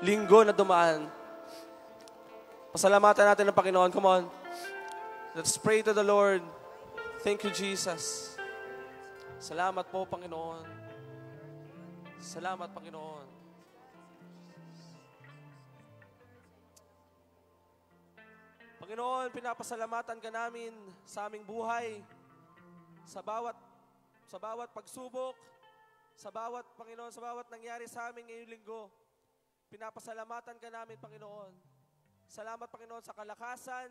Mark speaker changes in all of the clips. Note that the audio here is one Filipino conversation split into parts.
Speaker 1: linggo na dumaan. Pasalamatan natin ang Panginoon. Come on. Let's pray to the Lord. Thank you, Jesus. Salamat po, Panginoon. Salamat, Panginoon. Panginoon, pinapasalamatan ka namin sa aming buhay, sa bawat pagsubok, Panginoon, sa bawat nangyari sa amin ngayong linggo. Pinapasalamatan ka namin, Panginoon. Salamat, Panginoon, sa kalakasan.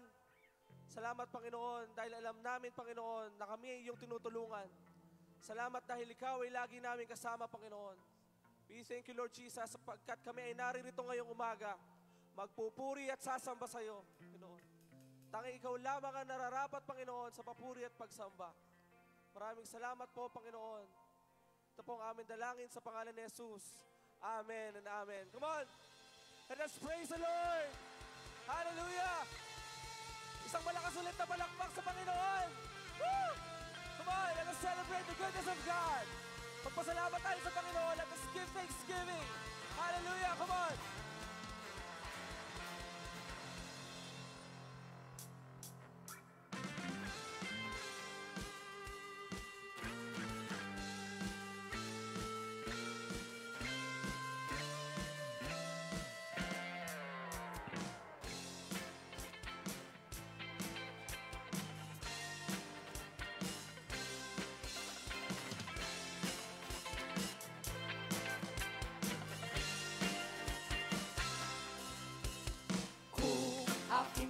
Speaker 1: Salamat, Panginoon, dahil alam namin, Panginoon, na kami ay iyong tinutulungan. Salamat dahil ikaw ay lagi namin kasama, Panginoon. We thank you, Lord Jesus, sapagkat kami ay naririto ngayong umaga, magpupuri at sasamba sa iyo, Panginoon. Tanging ikaw lamang ang nararapat, Panginoon, sa papuri at pagsamba. Maraming salamat po, Panginoon. Ito po ang aming dalangin sa pangalan ni Jesus. Amen and amen. Come on! And let's praise the Lord! Hallelujah! Isang malakas ulit na palakpak sa Panginoon! Woo! Come on! Let us celebrate the goodness of God! Magpasalamat tayo sa Panginoon. Let us give thanksgiving! Hallelujah! Come on!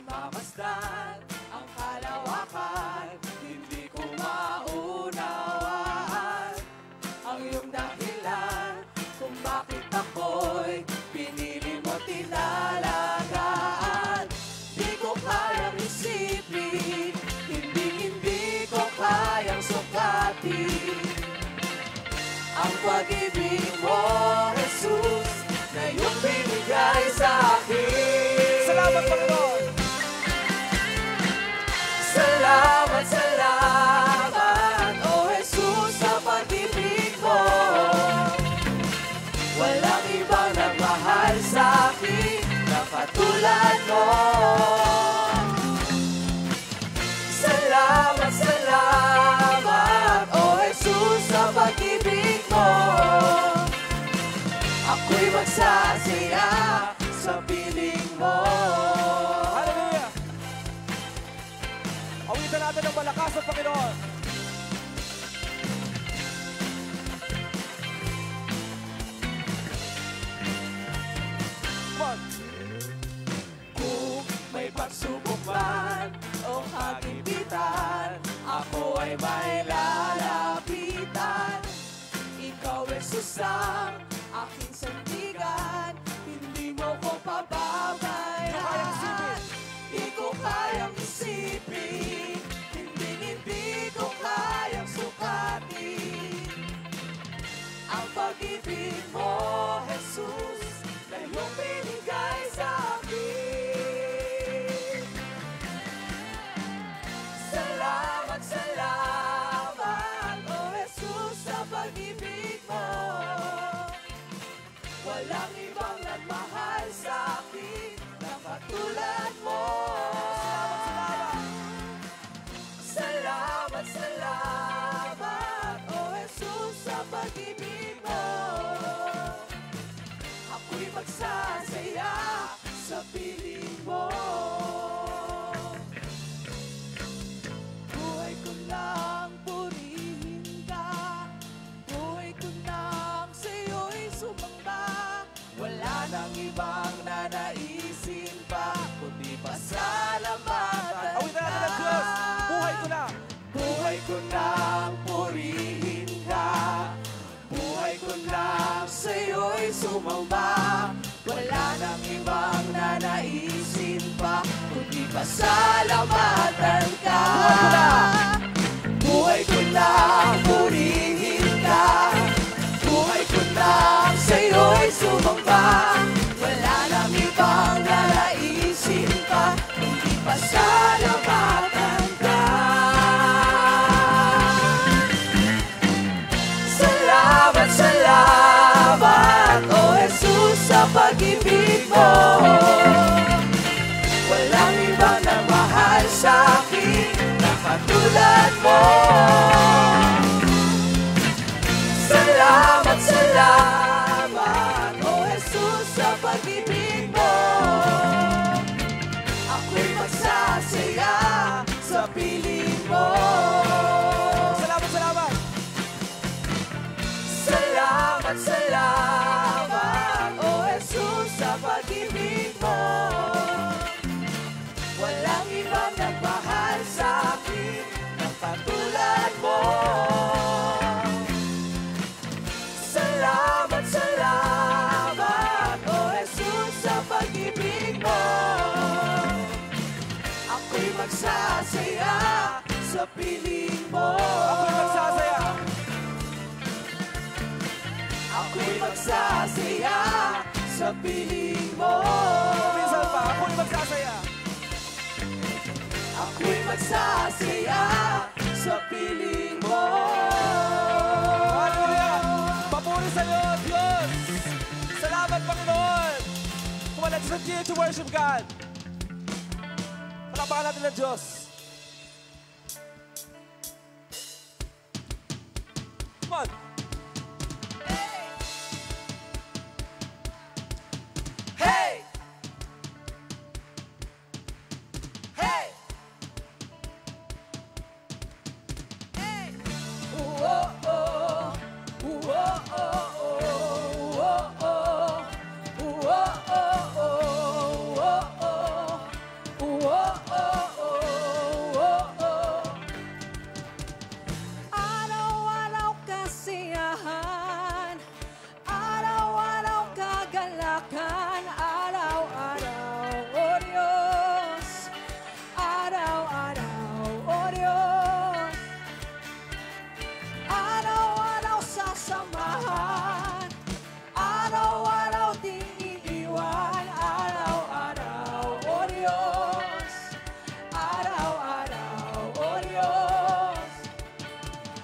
Speaker 2: Mamasdan ang kalawakan, hindi ko maunawaan ang iyong dahilan kung bakit ako'y pinili mo tinalagaan. Di ko kayang isipin, hindi ko kayang sukatin ang pag-ibig mo, Jesus, na iyong binigay sa akin.
Speaker 1: Salamat, Panginoon!
Speaker 2: Salamat, salamat, O Jesus, sa pag-ibig mo. Walang ibang nagmahal sa akin na katulad mo. Salamat, salamat, O Jesus, sa pag-ibig mo. Ako'y magsasaya sa piling mo.
Speaker 1: Awitan natin ang malakas ng Panginoon.
Speaker 2: Kung may pagsubok man o kagipitan, ako ay may lalapitan. Ikaw, Jesus, ang aking sandigan, hindi mo ko pababayaan. Di ko kayang isipin, hindi ko kayang sukatin ang pag-ibig mo, Jesus, na iyong binigay sa akin. Salamat, salamat, O Jesus, sa pag-ibig mo. Walang ibang nagmahal sa akin na katulad mo. Salamat, salamat, O Jesus, sa pag-ibig mo. Ako'y magsasaya sa piling mo. Buhay ko lang purihin ka, buhay ko lang sa'yo'y sumamba. Wala nang ibang nanaisin pa, kundi pasalamatan ka. Buhay ko nang purihin ka, buhay ko nang sa'yo'y sumamba. Wala nang ibang nanaisin pa, kundi pasalamatan ka. Buhay ko nang purihin ka, buhay ko nang sa'yo'y sumamba. Wala nang ibang nanaisin pa, kundi pasalamatan ka. Salamat, salamat, O Jesus, sa pag-ibig pag-ibig mo. Walang ibang nagmahal sa akin na katulad mo. Salamat, salamat, O Jesus, sa pag-ibig mo. Ako'y magsasaya sa piling mo.
Speaker 1: Salamat, salamat.
Speaker 2: Salamat, salamat, O Jesus, sa pag-ibig mo. Walang ibang nagmahal sa akin na katulad mo. Salamat, salamat, O Jesus, sa pag-ibig mo. Ako'y magsasaya sa piling mo.
Speaker 1: Ako'y magsasaya.
Speaker 2: Ako'y magsasaya sa piling mo.
Speaker 1: Minsan pa, ako'y magsasaya.
Speaker 2: Ako'y magsasaya sa piling mo.
Speaker 1: Hallelujah! Papuri sa iyo, Diyos! Salamat, Panginoon! Come on, let's continue to worship God. Palapakan natin ng Diyos. Come on!
Speaker 2: Hey! Hey! Hey! Oh, oh, oh. Oh, oh, oh, oh. Oh, oh. Oh, oh, oh, oh. Oh, oh, oh. Araw-araw kasiyahan, araw-araw kagalakan, araw-araw, O Diyos, araw-araw, O Diyos, araw-araw sasamahan, araw-araw ding iiwan, araw-araw, O Diyos, araw-araw, O Diyos.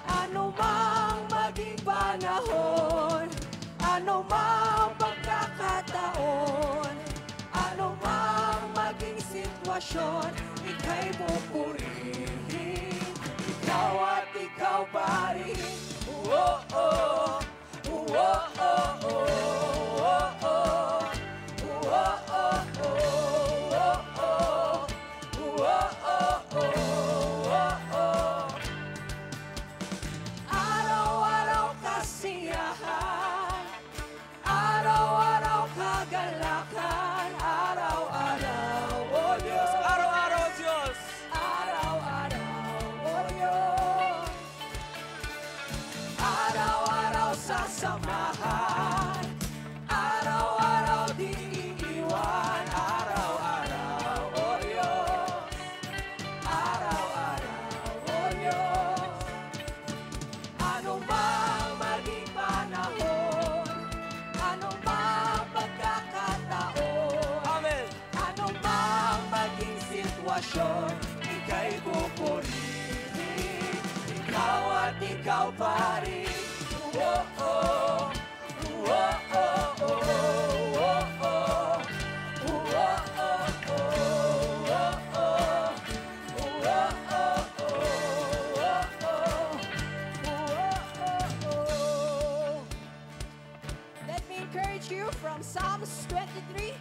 Speaker 2: Ano mang maging panahon, ano mang pagkakataon, ano mang maging sitwasyon, ika'y pupurihin, ikaw at ikaw pa rin. Oh, oh, oh, oh, oh, oh, oh, oh. Araw-araw kasiyahan, araw-araw kagalakan, araw-araw, O Diyos,
Speaker 1: Araw-araw, Diyos!
Speaker 2: araw-araw, O Diyos, araw-araw sasamahan, araw-araw di iiwan, araw-araw, O Diyos, araw-araw, O Diyos. Ano mang maging panahon, ano mang pagkakataon,
Speaker 1: Amen!
Speaker 2: ano mang maging sitwasyon, ika'y pupurihin, ikaw at ikaw pa rin. Oh, oh, oh, oh, oh, oh, oh, oh. Oh, oh, oh, oh, oh. Oh, oh, oh, oh. Let me encourage you from Psalms 23,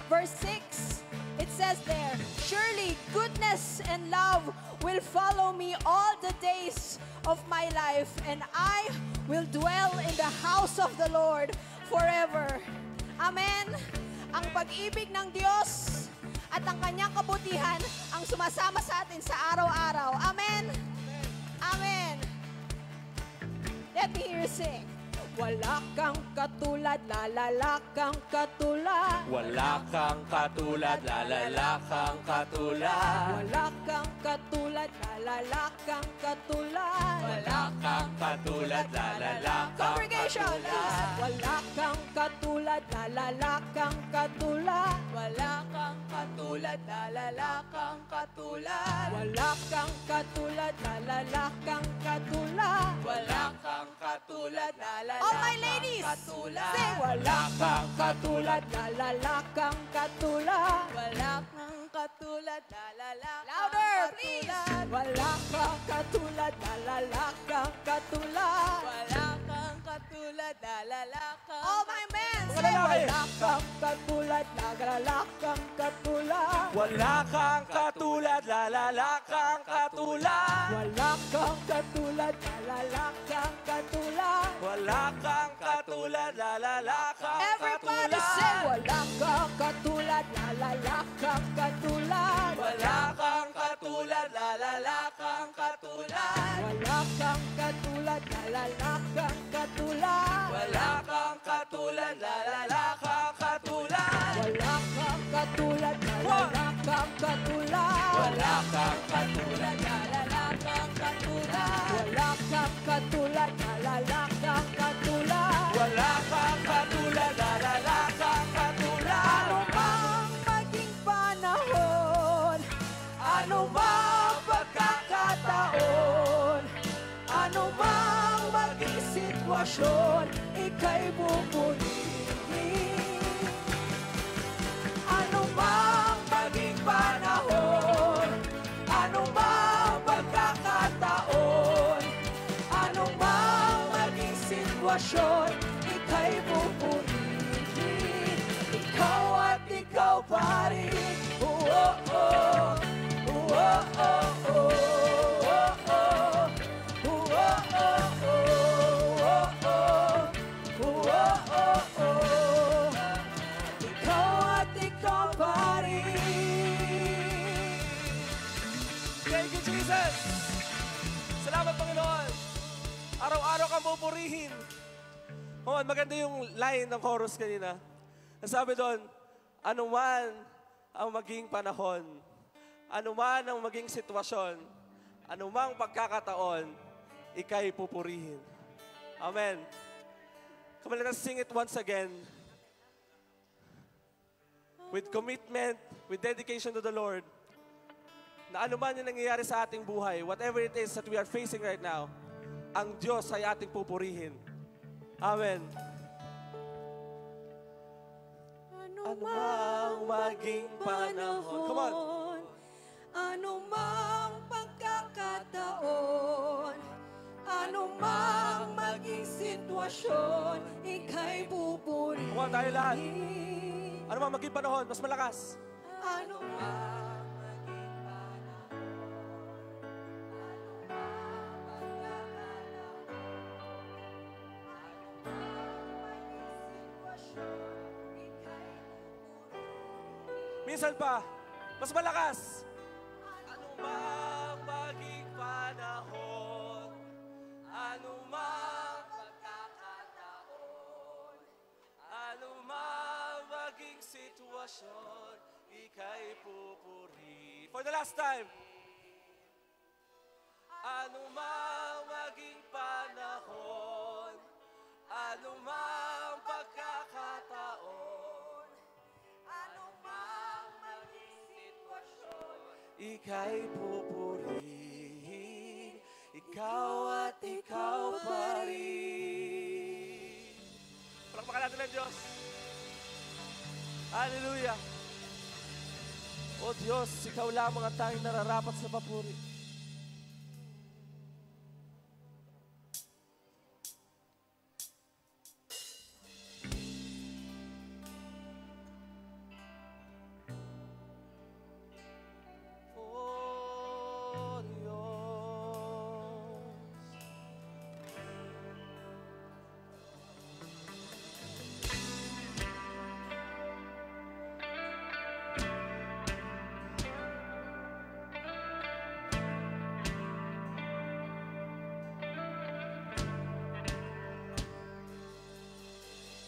Speaker 2: verse 6. It says there, surely goodness and love will follow me all the days of my life, and I will dwell in the house of the Lord forever. Amen. Ang pag-ibig ng Diyos at ang kanyang kabutihan ang sumasama sa atin sa araw-araw. Amen. Amen. Let me hear you sing. Wala kang katulad, lalala kang katulad.
Speaker 3: Wala kang katulad, lalala kang katulad.
Speaker 2: Wala kang katulad, lalala kang katulad.
Speaker 3: Wala kang katulad, lalala kang
Speaker 2: Congregation,
Speaker 3: katulad.
Speaker 2: wala kang katulad, lalala kang katulad.
Speaker 3: Wala kang katulad, katulad, lalala kang katulad.
Speaker 2: Wala kang katulad, lalala kang katulad.
Speaker 3: Wala kang katulad, lalala
Speaker 2: All my
Speaker 3: kang
Speaker 2: ladies,
Speaker 3: katulad.
Speaker 2: sing. Wala kang katulad, lalala kang katulad.
Speaker 3: Wala kang katulad, lalala kang
Speaker 2: Louder, please.
Speaker 3: katulad.
Speaker 2: Wala kang katulad, lalala kang katulad.
Speaker 3: Wala kang katulad, lalala kang
Speaker 2: All my men,
Speaker 1: Mga
Speaker 2: say.
Speaker 1: lalaki.
Speaker 2: Wala kang katulad, lalala kang katulad.
Speaker 1: Wala kang katulad, lalala kang katulad.
Speaker 2: Wala kang katulad, lalala kang katulad.
Speaker 1: Wala kang katulad, lalala kang
Speaker 2: Everybody
Speaker 1: katulad.
Speaker 2: say, wala kang katulad, lalala kang katulad.
Speaker 1: Wala kang katulad, lalala kang katulad.
Speaker 2: Wala kang katulad, lalala kang katulad.
Speaker 1: Wala kang katulad, lalala kang katulad.
Speaker 2: Wala kang katulad, lalala kang katulad.
Speaker 3: Wala kang katulad, lalala kang katulad.
Speaker 2: Wala kang katulad, lalala kang katulad.
Speaker 1: Wala kang katulad, lalala kang katulad.
Speaker 2: Ano mang maging panahon, ano mang pagkakataon, ano mang maging sitwasyon, ika'y pupurihin. Ano mang maging panahon, ano mang pagkakataon, ano mang maging sitwasyon, ika'y pupurihin. Ikaw at ikaw pa rin. Oh, oh, oh. Oh, oh, oh, oh. Oh, oh. Oh, oh, oh, oh. Oh, oh, oh, oh. Ikaw at ikaw pa rin.
Speaker 1: Thank you, Jesus! Salamat, Panginoon! Araw-araw kang pupurihin. Oh, maganda yung line ng chorus kanina. Nasabi doon, anuman ang maging panahon, anuman ang maging sitwasyon, anumang pagkakataon, ika'y pupurihin. Amen. Come on, let us sing it once again. With commitment, with dedication to the Lord, na anuman yung nangyayari sa ating buhay, whatever it is that we are facing right now, ang Diyos ay ating pupurihin. Amen.
Speaker 2: Ano
Speaker 1: mang maging panahon. Come on.
Speaker 2: Ano mang pagkakataon, ano mang maging sitwasyon, ika'y pupurihin.
Speaker 1: Come on, tayo lahat. Ano mang maging panahon, mas malakas.
Speaker 2: Ano mang maging
Speaker 1: Minsan pa, mas malakas. Ano mang maging panahon, ano mang pagkakataon, ano mang maging sitwasyon, ika'y pupuri. For the last time. Ano mang maging panahon, ano mang pagkakataon, ano mang maging sitwasyon, ika'y pupurihin, ikaw at ikaw pa rin. Palakpakan natin ang Diyos. Hallelujah. O Diyos, ikaw lamang ang tanging nararapat sa papuri. Oh Diyos.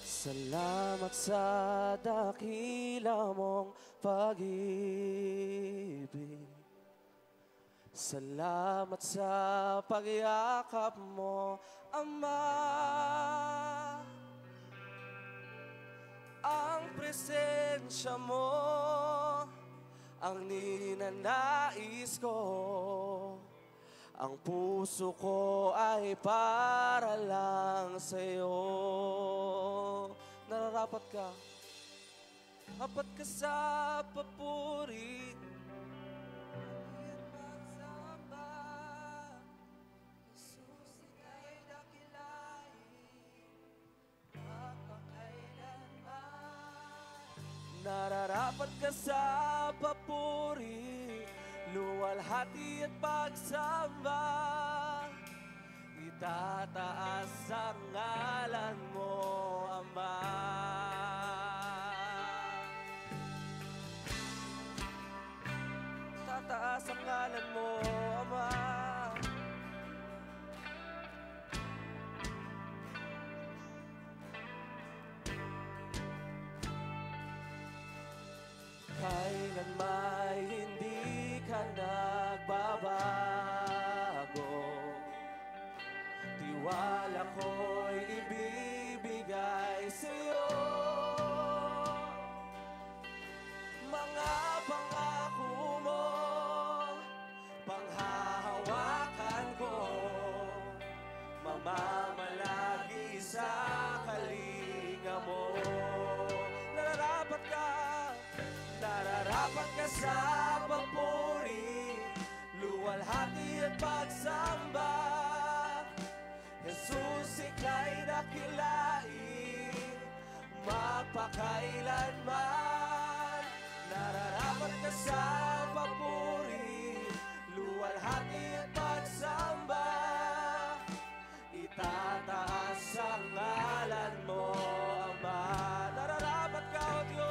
Speaker 1: Salamat sa dakila mong pag-ibig. Salamat sa pagyakap mo, Ama. Ang presensya mo ang ninanais ko. Ang puso ko ay para lang sa'yo. Nararapat ka. Apat ka sa papuri. Jesus, ika'y dakilain, mapakailanman. Nararapat ka sa papuri, luwalhati at pagsamba. Itataas ang ngalan mo, Ama. Itataas ang ngalan mo, Ama. Kailan may hindi ka nagbabago, tiwala ko'y ibibigay sa'yo. Mga pangako mo, panghahawakan ko, mamamalagi sa kalinga mo. Nararapat ka. Nararapat ka sa papuri, luwalhati at pagsamba. Jesus, ika'y dakilain, magpakailanman. Nararapat ka sa papuri, luwalhati at pagsamba. Itataas ang ngalan mo, Ama. Nararapat ka, O Diyos.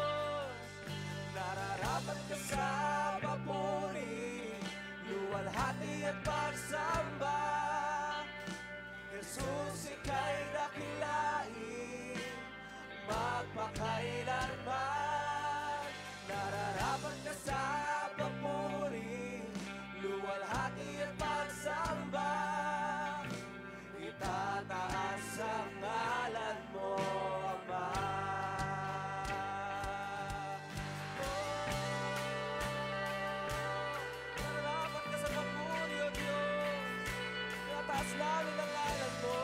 Speaker 1: Nararapat ka sa papuri, luwalhati at pagsamba. Jesus, ika'y dakilain, magpakailanman. Nararapat ka sa papuri, luwalhati at pagsamba. Itataas ang ngalan mo, Ama. Taas namin ang ngalan mo.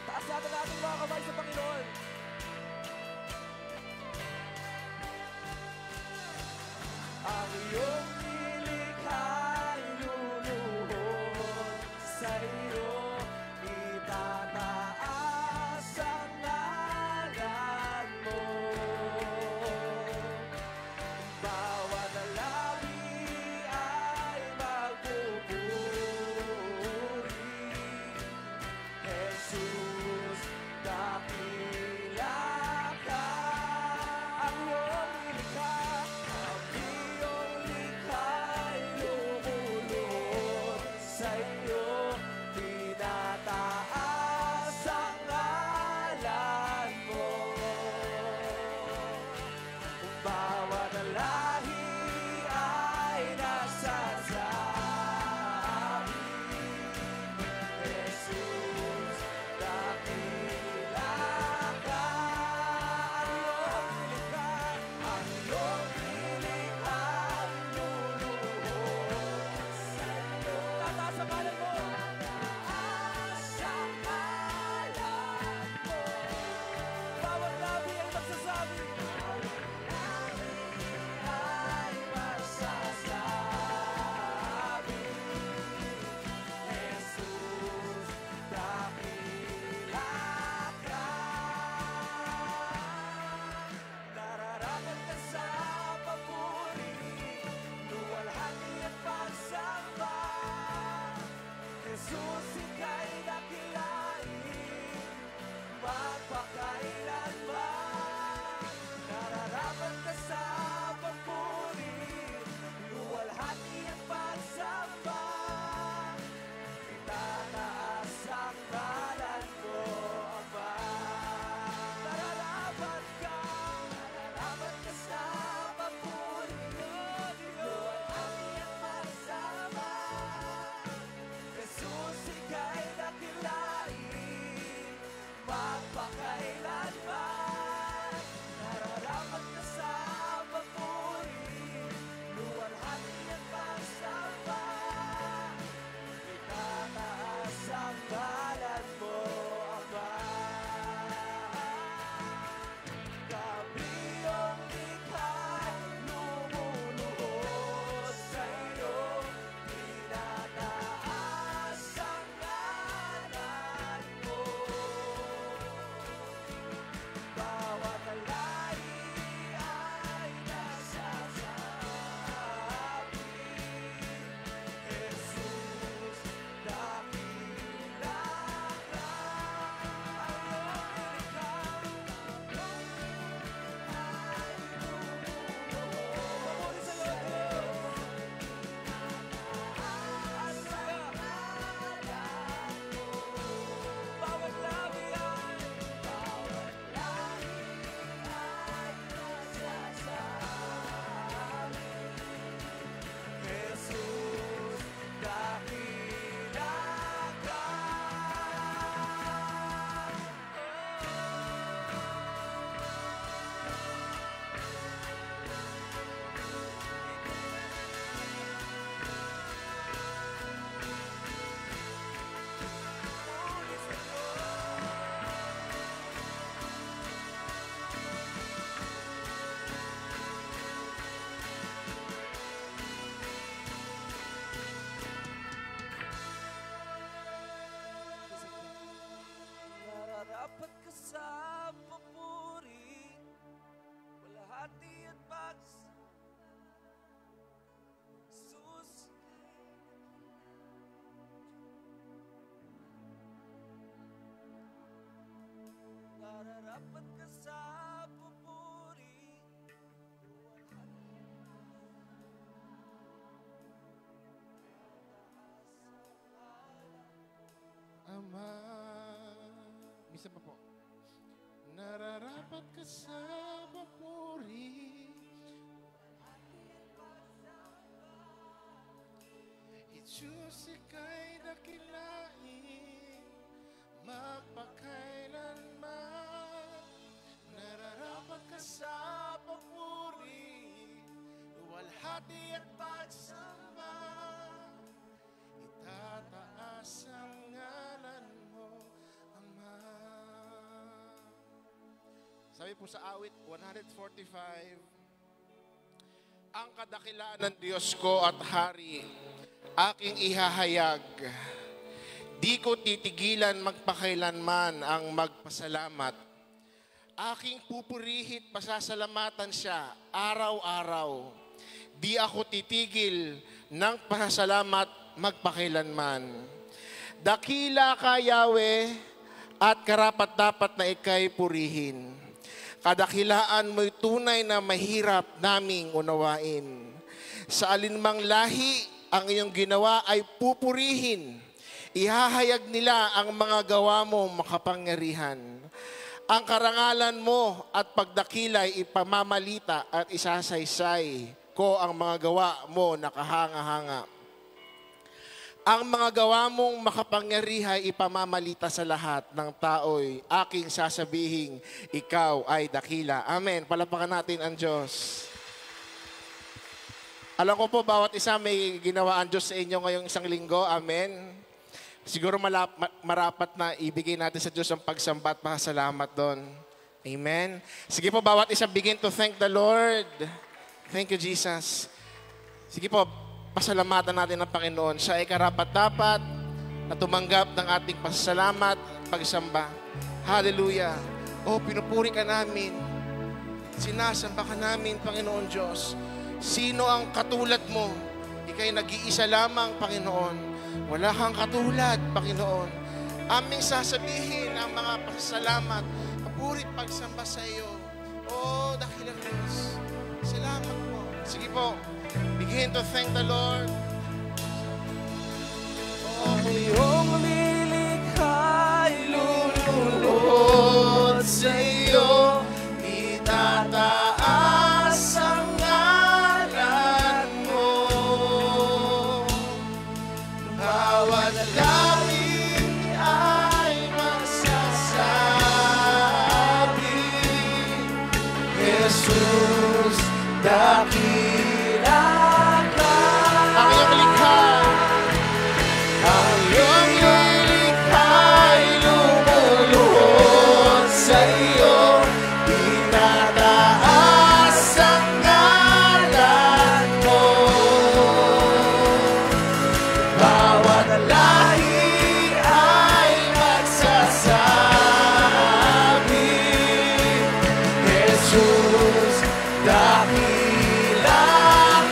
Speaker 1: Taas natin ating mga kamay sa Panginoon. Ang iyong nilikha'y luluhod sa iyo. Itataas ang ngalan mo. Bawat labi ay magpupuri. Jesus, dakilain. Nararapat ka sa pupuri.
Speaker 4: Ama. Misa pa po. Nararapat ka sa papuri. Diyos ika'y dakilain, magpakailanman. Nararapat ka sa papuri, luwalhati at pagsamba. Itataas ang ngalan mo, Ama. Sabi po sa awit 145, ang kadakilaan ng Diyos ko at Hari, aking ihahayag. Di ko titigilan magpakailanman ang magpasalamat. Aking pupurihit, pasasalamatan siya araw-araw. Di ako titigil ng pasasalamat magpakailanman. Dakila ka, Yahweh, at karapat-dapat na ika'y purihin. Kadakilaan mo'y tunay na mahirap naming unawain. Sa alinmang lahi, ang iyong ginawa ay pupurihin. Ihahayag nila ang mga gawa mo makapangyarihan. Ang karangalan mo at pagdakilay ipamamalita at isasaysay ko ang mga gawa mo nakahanga-hanga. Ang mga gawa mong makapangyarihan ipamamalita sa lahat ng tao'y aking sasabihing ikaw ay dakila. Amen. Palapakan natin ang Diyos. Alam ko po, bawat isa may ginawa ang Diyos sa inyo ngayong isang linggo. Amen. Siguro marapat na ibigay natin sa Diyos ang pagsamba at pasalamat doon. Amen. Sige po, bawat isa begin to thank the Lord. Thank you, Jesus. Sige po, pasalamatan natin ang Panginoon. Siya ay karapat-dapat na tumanggap ng ating pasalamat at pagsamba. Hallelujah. Oh, pinupuri ka namin. Sinasamba ka namin, Panginoon Diyos. Sino ang katulad mo? Ika'y nag-iisa lamang, Panginoon. Wala kang katulad, Panginoon. Aming sasabihin ang mga pasasalamat, papuri at pagsamba sa iyo. Oh, dakilang Diyos. Salamat po. Sige po, begin to thank the Lord.
Speaker 1: Ang iyong lilikha'y lululod sa iyo. Itataas ang ngalan mo. Bawat langit ay magsasabi, Jesus, dakila ka.
Speaker 4: Ang iyong likha.
Speaker 1: Ang iyong lilikha'y lumuluhod sa iyo. Itataas ang ngalan mo. Bawat lahi ay magsasabi, Jesus, dakila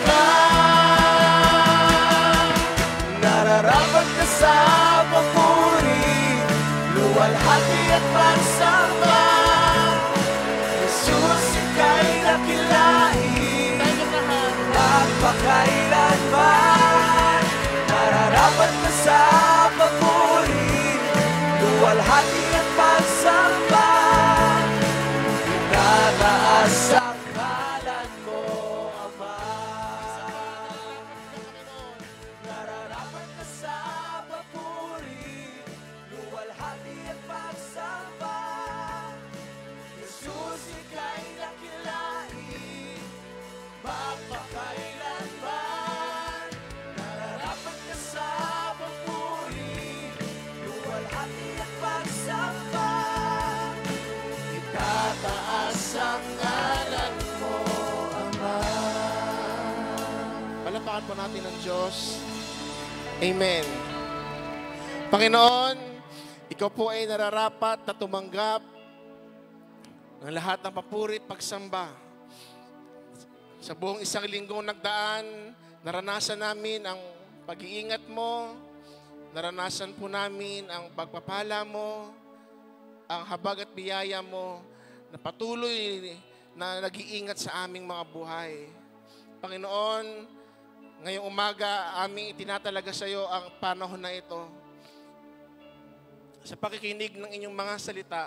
Speaker 1: ka. Nararapat ka sa papuri, luwalhati at pagsamba. Jesus, ika'y dakilain, magpakailanman. Nararapat ka sa papuri, luwalhati at pagsamba. Itataas ang ngalan mo, Ama. Nararapat ka sa papuri, luwalhati at pagsamba. Jesus, ika'y dakilain, magpakailanman. Nararapat ka sa papuri, luwalhati at pagsamba. Itataas ang ngalan mo, Ama.
Speaker 4: Palapakan po natin ang Diyos. Amen. Panginoon, ikaw po ay nararapat na tumanggap ng lahat ng papuri at pagsamba. Sa buong isang linggong nagdaan, naranasan namin ang pag-iingat mo, naranasan po namin ang pagpapala mo, ang habag at biyaya mo, na patuloy na nag-iingat sa aming mga buhay. Panginoon, ngayong umaga, aming itinatalaga sa iyo ang panahon na ito. Sa pakikinig ng inyong mga salita,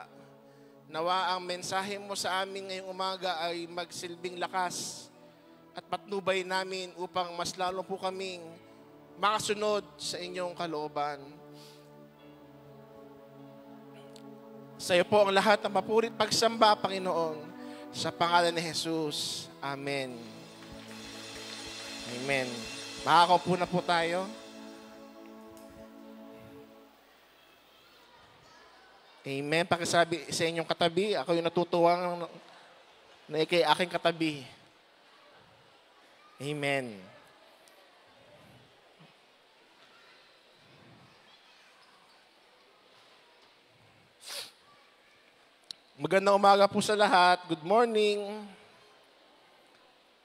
Speaker 4: nawa ang mensahe mo sa amin ngayong umaga ay magsilbing lakas at patnubay namin upang mas lalo po kaming makasunod sa inyong kalooban. Sa iyo po ang lahat ng mapurit pagsamba, Panginoon, sa pangalan ni Jesus. Amen. Amen. Makakaupo na po tayo. Amen. Pakisabi sa inyong katabi, ako yung natutuwang na ikay aking katabi. Amen. Magandang umaga po sa lahat. Good morning.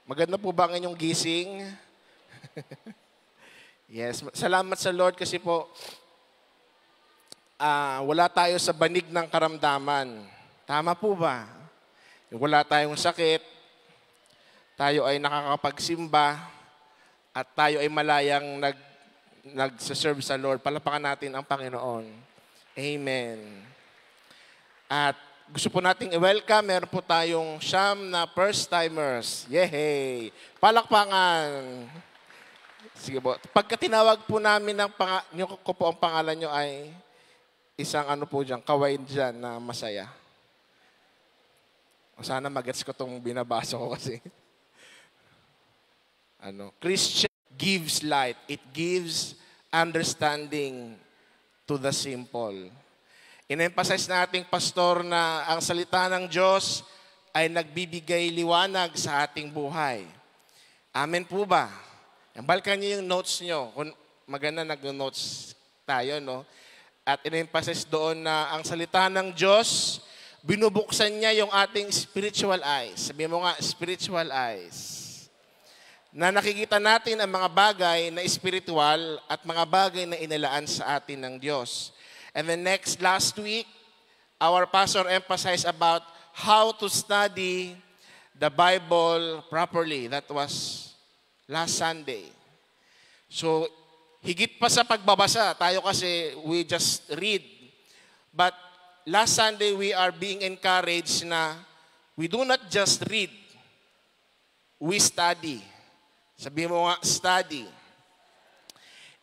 Speaker 4: Maganda po ba ang inyong gising? Yes. Salamat sa Lord kasi po wala tayo sa banig ng karamdaman. Tama po ba? Wala tayong sakit. Tayo ay nakakapagsimba at tayo ay malayang nagsaserve sa Lord. Palapakan natin ang Panginoon. Amen. At gusto po nating i-welcome, meron po tayong siyam na first-timers. Yehey! Palakpangan! Sige po. Pagka tinawag po namin ko po ang pangalan nyo ay isang ano po dyan, kawain dyan na masaya. O sana magets ko itong binabasa ko kasi. Christian gives light. It gives understanding to the simple. In-emphasize nating pastor na ang salita ng Diyos ay nagbibigay liwanag sa ating buhay. Amen po ba? Balikan niyo yung notes niyo. Kung maganda nag-notes tayo, no? At in-emphasize doon na ang salita ng Diyos, binubuksan niya yung ating spiritual eyes. Sabi mo nga, spiritual eyes. Na nakikita natin ang mga bagay na spiritual at mga bagay na inilaan sa atin ng Diyos. And then last week, our pastor emphasized about how to study the Bible properly. That was last Sunday. So, higit pa sa pagbabasa, tayo kasi we just read. But last Sunday, we are being encouraged na we do not just read, we study. Sabi mo nga, study.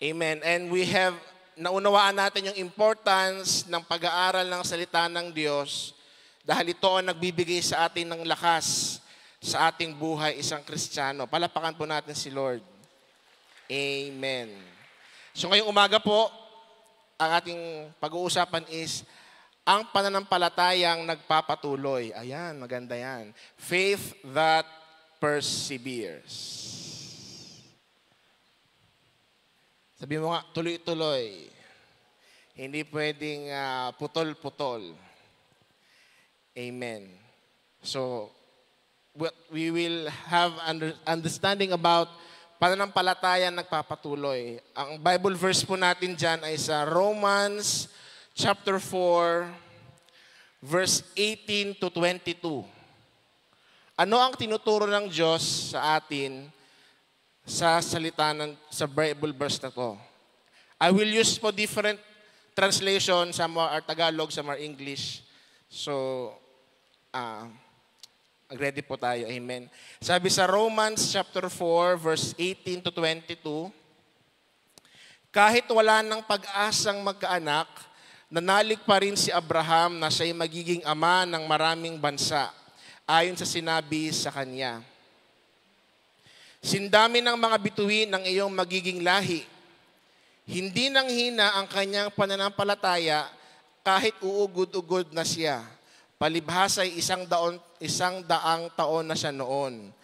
Speaker 4: Amen. And we have naunawaan natin yung importance ng pag-aaral ng salita ng Diyos dahil ito ang nagbibigay sa atin ng lakas sa ating buhay isang Kristiyano. Palapakan po natin si Lord. Amen. So ngayong umaga po, ang ating pag-uusapan is ang pananampalatayang nagpapatuloy. Ayan, maganda yan. Faith that perseveres. Sabi mo nga, tuloy-tuloy. Hindi pwedeng putol-putol. Amen. So, we will have understanding about pananampalataya nagpapatuloy. Ang Bible verse po natin dyan ay sa Romans chapter 4, verse 18 to 22. Ano ang tinuturo ng Diyos sa atin sa salita sa Bible verse na to? I will use po different translation. Some are Tagalog, some are English. So, ready po tayo. Amen. Sabi sa Romans chapter 4, verse 18 to 22, kahit wala ng pag-asang magkaanak, nanalig pa rin si Abraham na siya'y magiging ama ng maraming bansa, ayon sa sinabi sa kanya. Sindami ng mga bituin ng iyong magiging lahi. Hindi nang hina ang kanyang pananampalataya kahit uugod-ugod na siya. Palibhasa'y 100 taon na siya noon.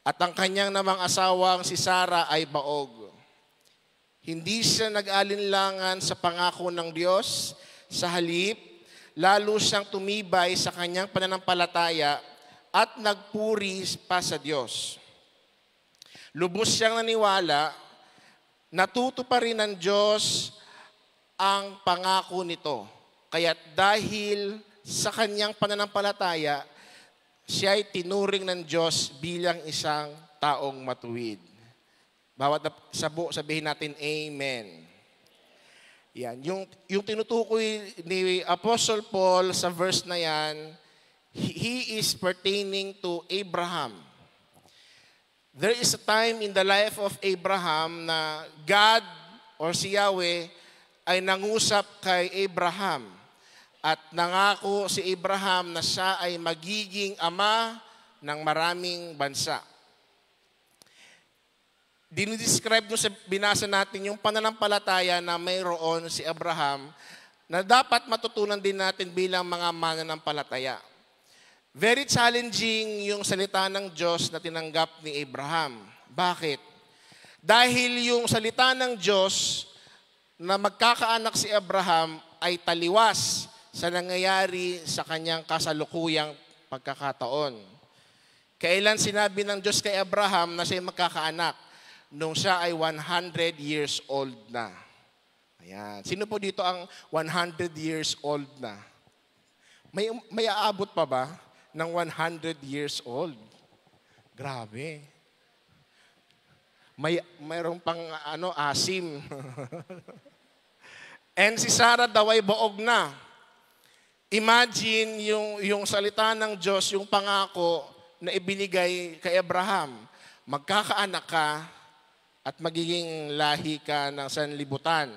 Speaker 4: At ang kanyang namang asawang si Sarah ay baog. Hindi siya nag-alinlangan sa pangako ng Diyos. Sa halip, lalo siyang tumibay sa kanyang pananampalataya at nagpuri pa sa Diyos. Lubos siyang naniwala, natutuparin ng Diyos ang pangako nito. Kaya't dahil sa kanyang pananampalataya, siya ay tinuring ng Diyos bilang isang taong matuwid. Bawat sabihin natin, Amen. Yan. Yung tinutukoy ni Apostle Paul sa verse na yan, he is pertaining to Abraham. There is a time in the life of Abraham na God or si Yahweh ay nangusap kay Abraham at nangako si Abraham na siya ay magiging ama ng maraming bansa. Dinidescribe nyo sa binasa natin yung pananampalataya na mayroon si Abraham na dapat matutunan din natin bilang mga mananampalataya. Very challenging yung salita ng Diyos na tinanggap ni Abraham. Bakit? Dahil yung salita ng Diyos na magkakaanak si Abraham ay taliwas sa nangyayari sa kanyang kasalukuyang pagkakataon. Kailan sinabi ng Diyos kay Abraham na siya magkakaanak? Nung siya ay 100 years old na. Ayan. Sino po dito ang 100 years old na? May aabot pa ba ng 100 years old? Grabe. Mayroong pang asim. And si Sarah daw ay buog na. Imagine yung salita ng Diyos, yung pangako na ibinigay kay Abraham. Magkakaanak ka at magiging lahi ka ng sanlibutan.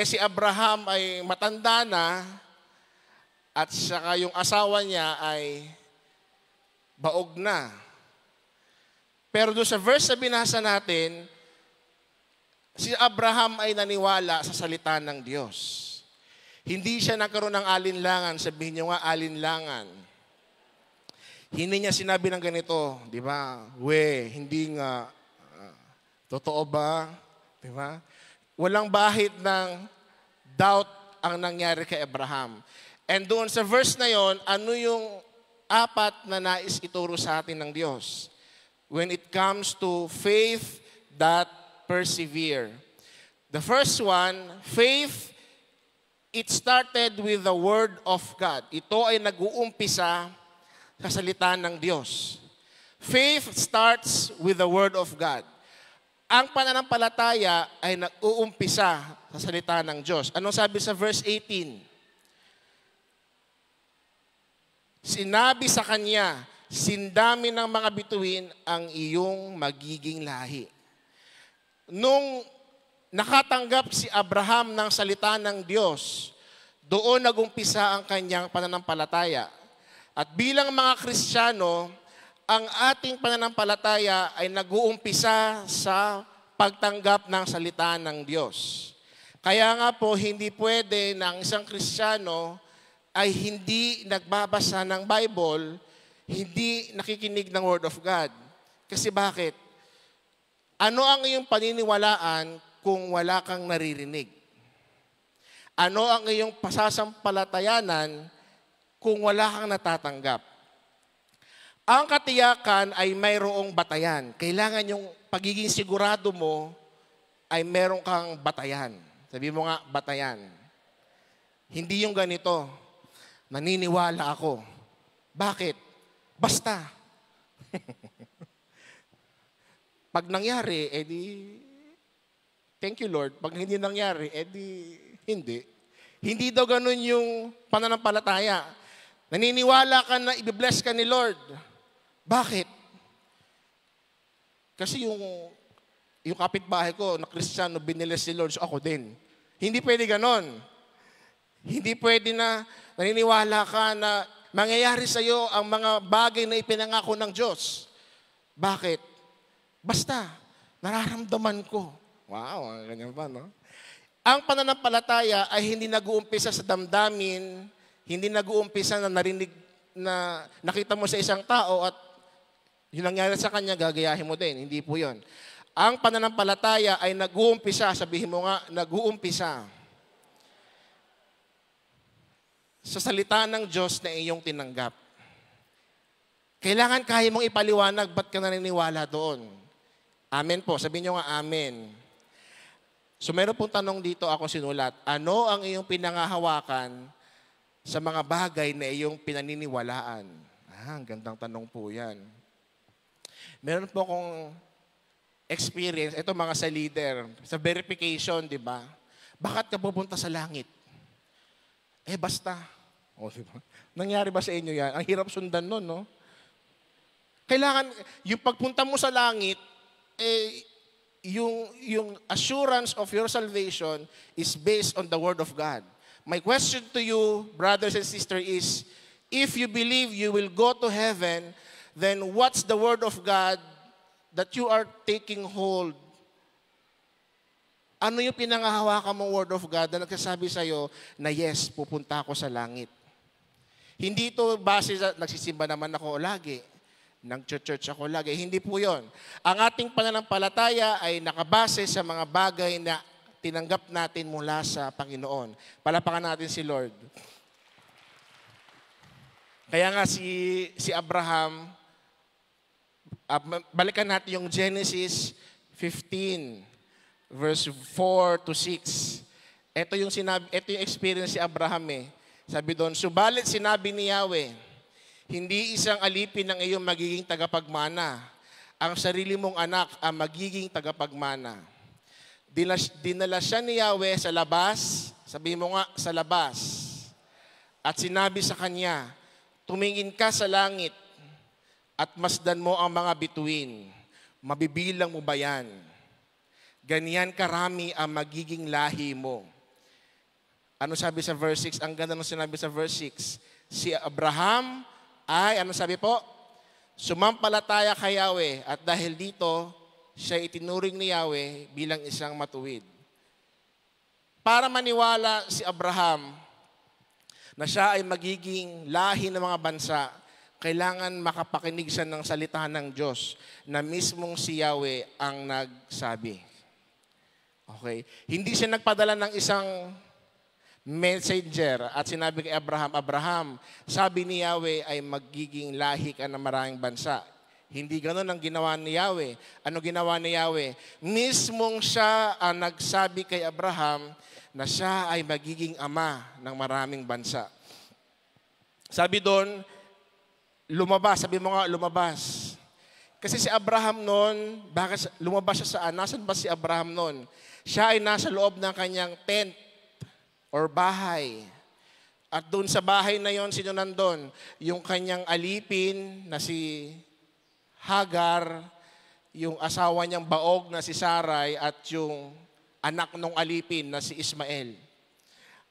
Speaker 4: Si Abraham ay matanda na at saka yung asawa niya ay baog na. Pero doon sa verse na binasa natin, si Abraham ay naniwala sa salita ng Diyos. Hindi siya nagkaroon ng alinlangan. Sabihin niyo nga, alinlangan. Hindi niya sinabi ng ganito, di ba? Hindi nga. Totoo ba? Di ba? Walang bahid ng doubt ang nangyari kay Abraham. And doon sa verse na yon, ano yung apat na nais ituro sa atin ng Diyos? When it comes to faith that persevere. The first one, faith, it started with the Word of God. Ito ay nag-uumpisa sa salita ng Diyos. Faith starts with the Word of God. Ang pananampalataya ay nag-uumpisa sa salita ng Diyos. Anong sabi sa verse 18? Sinabi sa kanya, sindami ng mga bituin ang iyong magiging lahi. Nung nakatanggap si Abraham ng salita ng Diyos, doon nag-umpisa ang kanyang pananampalataya. At bilang mga Kristiyano, ang ating pananampalataya ay nag-uumpisa sa pagtanggap ng salita ng Diyos. Kaya nga po, hindi pwede na ang isang Kristiyano ay hindi nagbabasa ng Bible, hindi nakikinig ng Word of God. Kasi bakit? Ano ang iyong paniniwalaan kung wala kang naririnig? Ano ang iyong pasasampalatayanan kung wala kang natatanggap? Ang katiyakan ay mayroong batayan. Kailangan yung pagiging sigurado mo ay meron kang batayan. Sabi mo nga, batayan. Hindi yung ganito. Naniniwala ako. Bakit? Basta. Pag nangyari, edi, thank you Lord. Pag hindi nangyari, edi, hindi. Hindi daw ganun yung pananampalataya. Naniniwala ka na i-bless ka ni Lord. Bakit? Kasi yung kapitbahay ko na Kristiyano, binilis si Lord, so ako din. Hindi pwede ganon. Hindi pwede na naniniwala ka na mangyayari sa iyo ang mga bagay na ipinangako ng Diyos. Bakit? Basta, nararamdaman ko. Wow, ganyan ba, no? Ang pananampalataya ay hindi nag-uumpisa sa damdamin, hindi nag-uumpisa na narinig, na nakita mo sa isang tao at yun nangyari sa kanya, gagayahin mo din. Hindi po yun. Ang pananampalataya ay nag-uumpisa, sabihin mo nga, nag-uumpisa sa salita ng Diyos na iyong tinanggap. Kailangan kaya mong ipaliwanag, ba't ka naniniwala doon? Amen po. Sabihin nyo nga, amen. So meron pong tanong dito ako sinulat. Ano ang iyong pinangahawakan sa mga bagay na iyong pinaniniwalaan? Ang gandang tanong po yan. Meron po akong experience, ito mga sa leader, sa verification, di ba? Bakit ka pupunta sa langit? Basta. O, di ba? Nangyari ba sa inyo yan? Ang hirap sundan nun, no? Kailangan, yung pagpunta mo sa langit, yung assurance of your salvation is based on the Word of God. My question to you, brothers and sisters, is, if you believe you will go to heaven, then what's the Word of God that you are taking hold? Ano yung pinangahawakan mong Word of God na nagsasabi sa'yo na yes, pupunta ako sa langit? Hindi ito base sa, nagsisimba naman ako lagi, nag-church ako lagi. Hindi po yon. Ang ating pananampalataya ay nakabase sa mga bagay na tinanggap natin mula sa Panginoon. Palapakan natin si Lord. Kaya nga si Abraham, balikan natin yung Genesis 15, verse 4 to 6. Ito yung experience si Abraham eh. Sabi doon, subalit sinabi ni Yahweh, hindi isang alipin ng iyong magiging tagapagmana. Ang sarili mong anak ang magiging tagapagmana. Dinala siya ni Yahweh sa labas, sabi mo nga, sa labas. At sinabi sa kanya, tumingin ka sa langit at masdan mo ang mga bituin. Mabibilang mo ba yan? Ganyan karami ang magiging lahi mo. Ano sabi sa verse 6? Ang ganda ng sinabi sa verse 6. Si Abraham ay, ano sabi po? Sumampalataya kay Yahweh at dahil dito, siya itinuring ni Yahweh bilang isang matuwid. Para maniwala si Abraham na siya ay magiging lahi ng mga bansa, kailangan makapakinig siya ng salita ng Diyos na mismong si Yahweh ang nagsabi. Okay? Hindi siya nagpadala ng isang messenger at sinabi kay Abraham, Abraham, sabi ni Yahweh ay magiging lahi ka ng maraming bansa. Hindi ganoon ang ginawa ni Yahweh. Ano ginawa ni Yahweh? Mismong siya ang nagsabi kay Abraham na siya ay magiging ama ng maraming bansa. Sabi doon, lumabas. Sabi mo nga, lumabas. Kasi si Abraham noon, bakit lumabas siya saan? Nasaan ba si Abraham noon? Siya ay nasa loob ng kanyang tent or bahay. At doon sa bahay na yon, sino nandun? Yung kanyang alipin na si Hagar, yung asawa niyang baog na si Sarai, at yung anak ng alipin na si Ismael.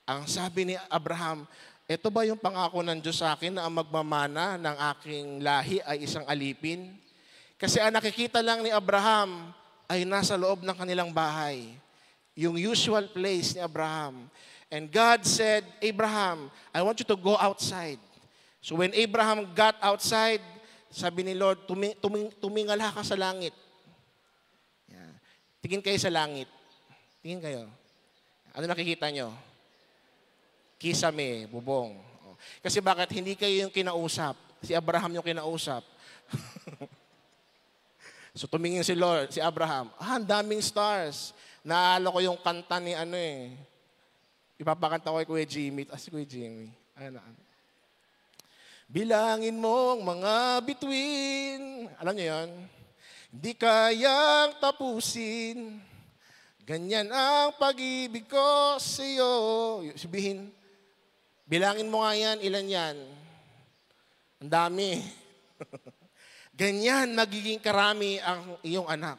Speaker 4: Ang sabi ni Abraham, ito ba yung pangako ng Diyos sa akin na ang magmamana ng aking lahi ay isang alipin? Kasi ang nakikita lang ni Abraham ay nasa loob ng kanilang bahay. Yung usual place ni Abraham. And God said, Abraham, I want you to go outside. So when Abraham got outside, sabi ni Lord, tumingala ka sa langit. Yeah. Tingin kayo sa langit. Tingin kayo. Ano nakikita nyo? Kisame, bubong. Kasi bakit hindi kayo yung kinausap? Si Abraham yung kinausap. So tumingin si Lord, si Abraham, ang daming stars. Naalo ko yung kanta ni ipapakanta ko kay Kuya Jimmy. Si Kuya Jimmy. Bilangin mo ang mga bituin. Alam niyo yun? Di kayang tapusin. Ganyan ang pag-ibig ko sa iyo. Sabihin, bilangin mo nga yan, ilan yan? Ang dami. Ganyan magiging karami ang iyong anak.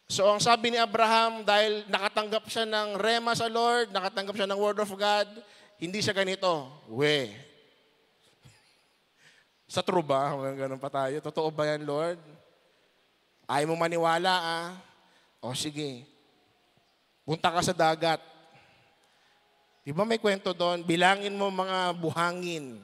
Speaker 4: So ang sabi ni Abraham, dahil nakatanggap siya ng rema sa Lord, nakatanggap siya ng Word of God, hindi siya ganito. Sa true ba? Ganun pa tayo. Totoo ba yan, Lord? Ayaw mo maniwala, O sige. Punta ka sa dagat. Di ba may kwento doon? Bilangin mo mga buhangin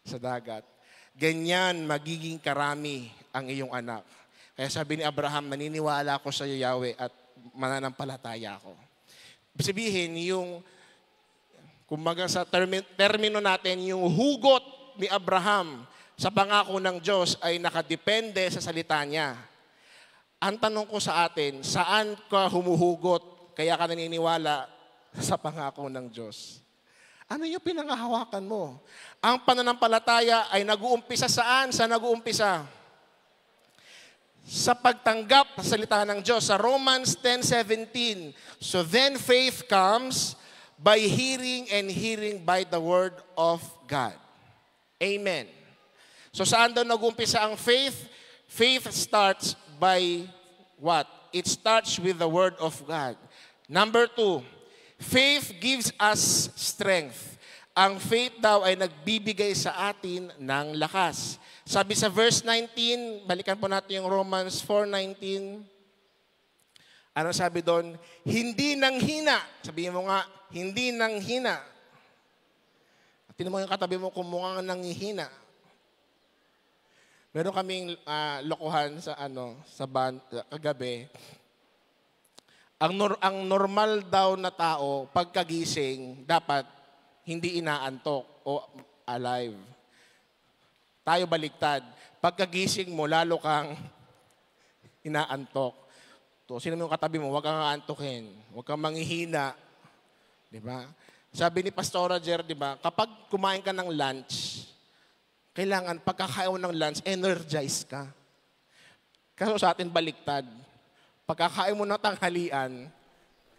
Speaker 4: sa dagat. Ganyan magiging karami ang iyong anak. Kaya sabi ni Abraham, naniniwala ako sa iyo, Yahweh, at mananampalataya ako. Sabihin, kumbaga sa termino natin, yung hugot ni Abraham sa pangako ng Diyos ay nakadepende sa salita niya. Ang tanong ko sa atin, saan ka humuhugot kaya ka naniniwala sa pangako ng Diyos? Ano yung pinangahawakan mo? Ang pananampalataya ay nag-uumpisa saan? Sa nag-uumpisa? Sa pagtanggap sa salita ng Diyos. Sa Romans 10:17. So then faith comes by hearing and hearing by the word of God. Amen. So saan daw nag-uumpisa ang faith? Faith starts by what? It starts with the word of God. Number 2, faith gives us strength. Ang faith daw ay nagbibigay sa atin ng lakas. Sabi sa verse 19, balikan po natin yung Romans 4:19. Ano sabi doon? Hindi nang hina. Sabihin mo nga, hindi nang hina. Tingnan mo yung katabi mo kung mukhang nanghihina. Meron kaming lokohan sa kagabi. Ang normal daw na tao, pagkagising, dapat hindi inaantok o alive. Tayo baliktad. Pagkagising mo, lalo kang inaantok. To, sino yung katabi mo, huwag kang aantokin. Huwag kang manghihina. Di ba? Sabi ni Pastora Jer, di ba, kapag kumain ka ng lunch, kailangan pagkakain mo ng lunch, energize ka. Kaso sa atin baliktad. Pagkakain mo ng tanghalian,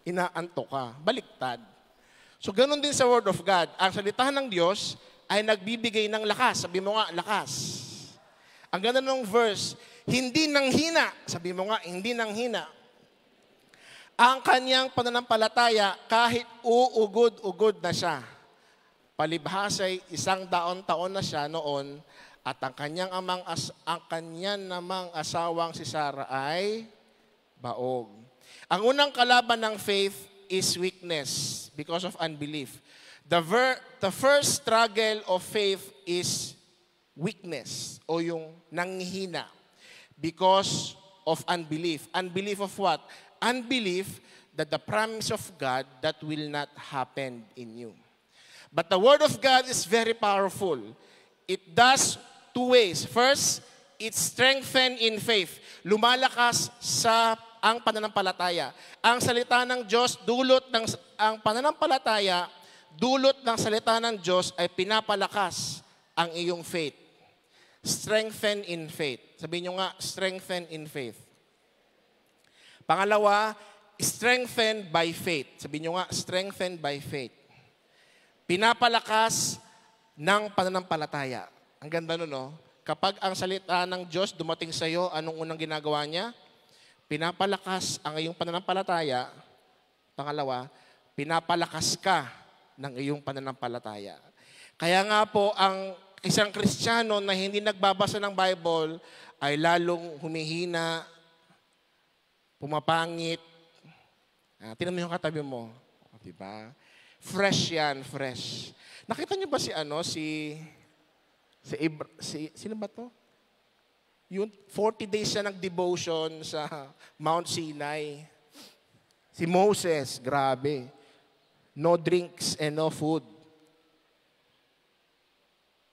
Speaker 4: inaantok ka. Baliktad. So, ganun din sa Word of God. Ang salita ng Diyos ay nagbibigay ng lakas. Sabi mo nga, lakas. Ang ganda ng verse, hindi nang hina. Sabi mo nga, hindi nang hina. Ang kanyang pananampalataya, kahit uugod-ugod na siya, palibhasay 100 taon na siya noon, at ang kanyang namang asawang si Sarah ay baog. Ang unang kalaban ng faith is weakness because of unbelief. The first struggle of faith is weakness o yung nanghihina because of unbelief. Unbelief of what? Unbelief that the promise of God that will not happen in you. But the Word of God is very powerful. It does two ways. First, it strengthens in faith. Lumalakas sa ang pananampalataya. Ang salita ng Diyos, ang pananampalataya, dulot ng salita ng Diyos ay pinapalakas ang iyong faith. Strengthen in faith. Sabihin nyo nga, strengthen in faith. Pangalawa, strengthened by faith. Sabihin nyo nga, strengthened by faith. Pinapalakas ng pananampalataya. Ang ganda nun, no? Kapag ang salita ng Diyos dumating sa iyo, anong unang ginagawa niya? Pinapalakas ang iyong pananampalataya. Pangalawa, pinapalakas ka ng iyong pananampalataya. Kaya nga po, ang isang Kristiyano na hindi nagbabasa ng Bible ay lalong humihina, pumapangit. Tingnan mo yung katabi mo. Diba? Fresh yan, fresh. Nakita niyo ba sino ba to? Yung 40 days siya nag-devotion sa Mount Sinai. Si Moses, grabe. No drinks and no food.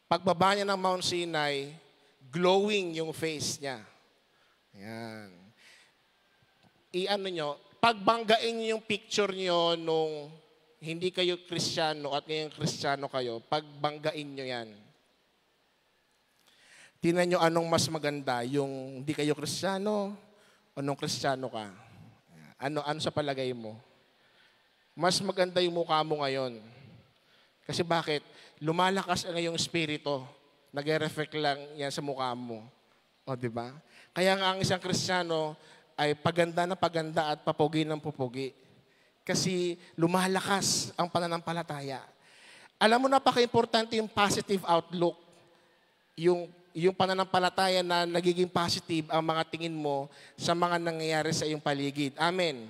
Speaker 4: Pagbaba niya ng Mount Sinai, glowing yung face niya. Ayan. Pagbanggain niyo yung picture niyo nung hindi kayo Kristiyano at ngayon Kristiyano kayo, pagbanggain niyo yan. Tingnan niyo anong mas maganda, yung hindi kayo Kristiyano o nung Kristiyano ka. Ano sa palagay mo? Mas maganda yung mukha mo ngayon. Kasi bakit? Lumalakas ang iyong espiritu. Nag-reflect lang yan sa mukha mo. O, di ba? Kaya nga ang isang Kristiyano ay paganda na paganda at papugi ng pupugi. Kasi lumalakas ang pananampalataya. Alam mo, napaka-importante yung positive outlook. Yung pananampalataya na nagiging positive ang mga tingin mo sa mga nangyayari sa iyong paligid. Amen.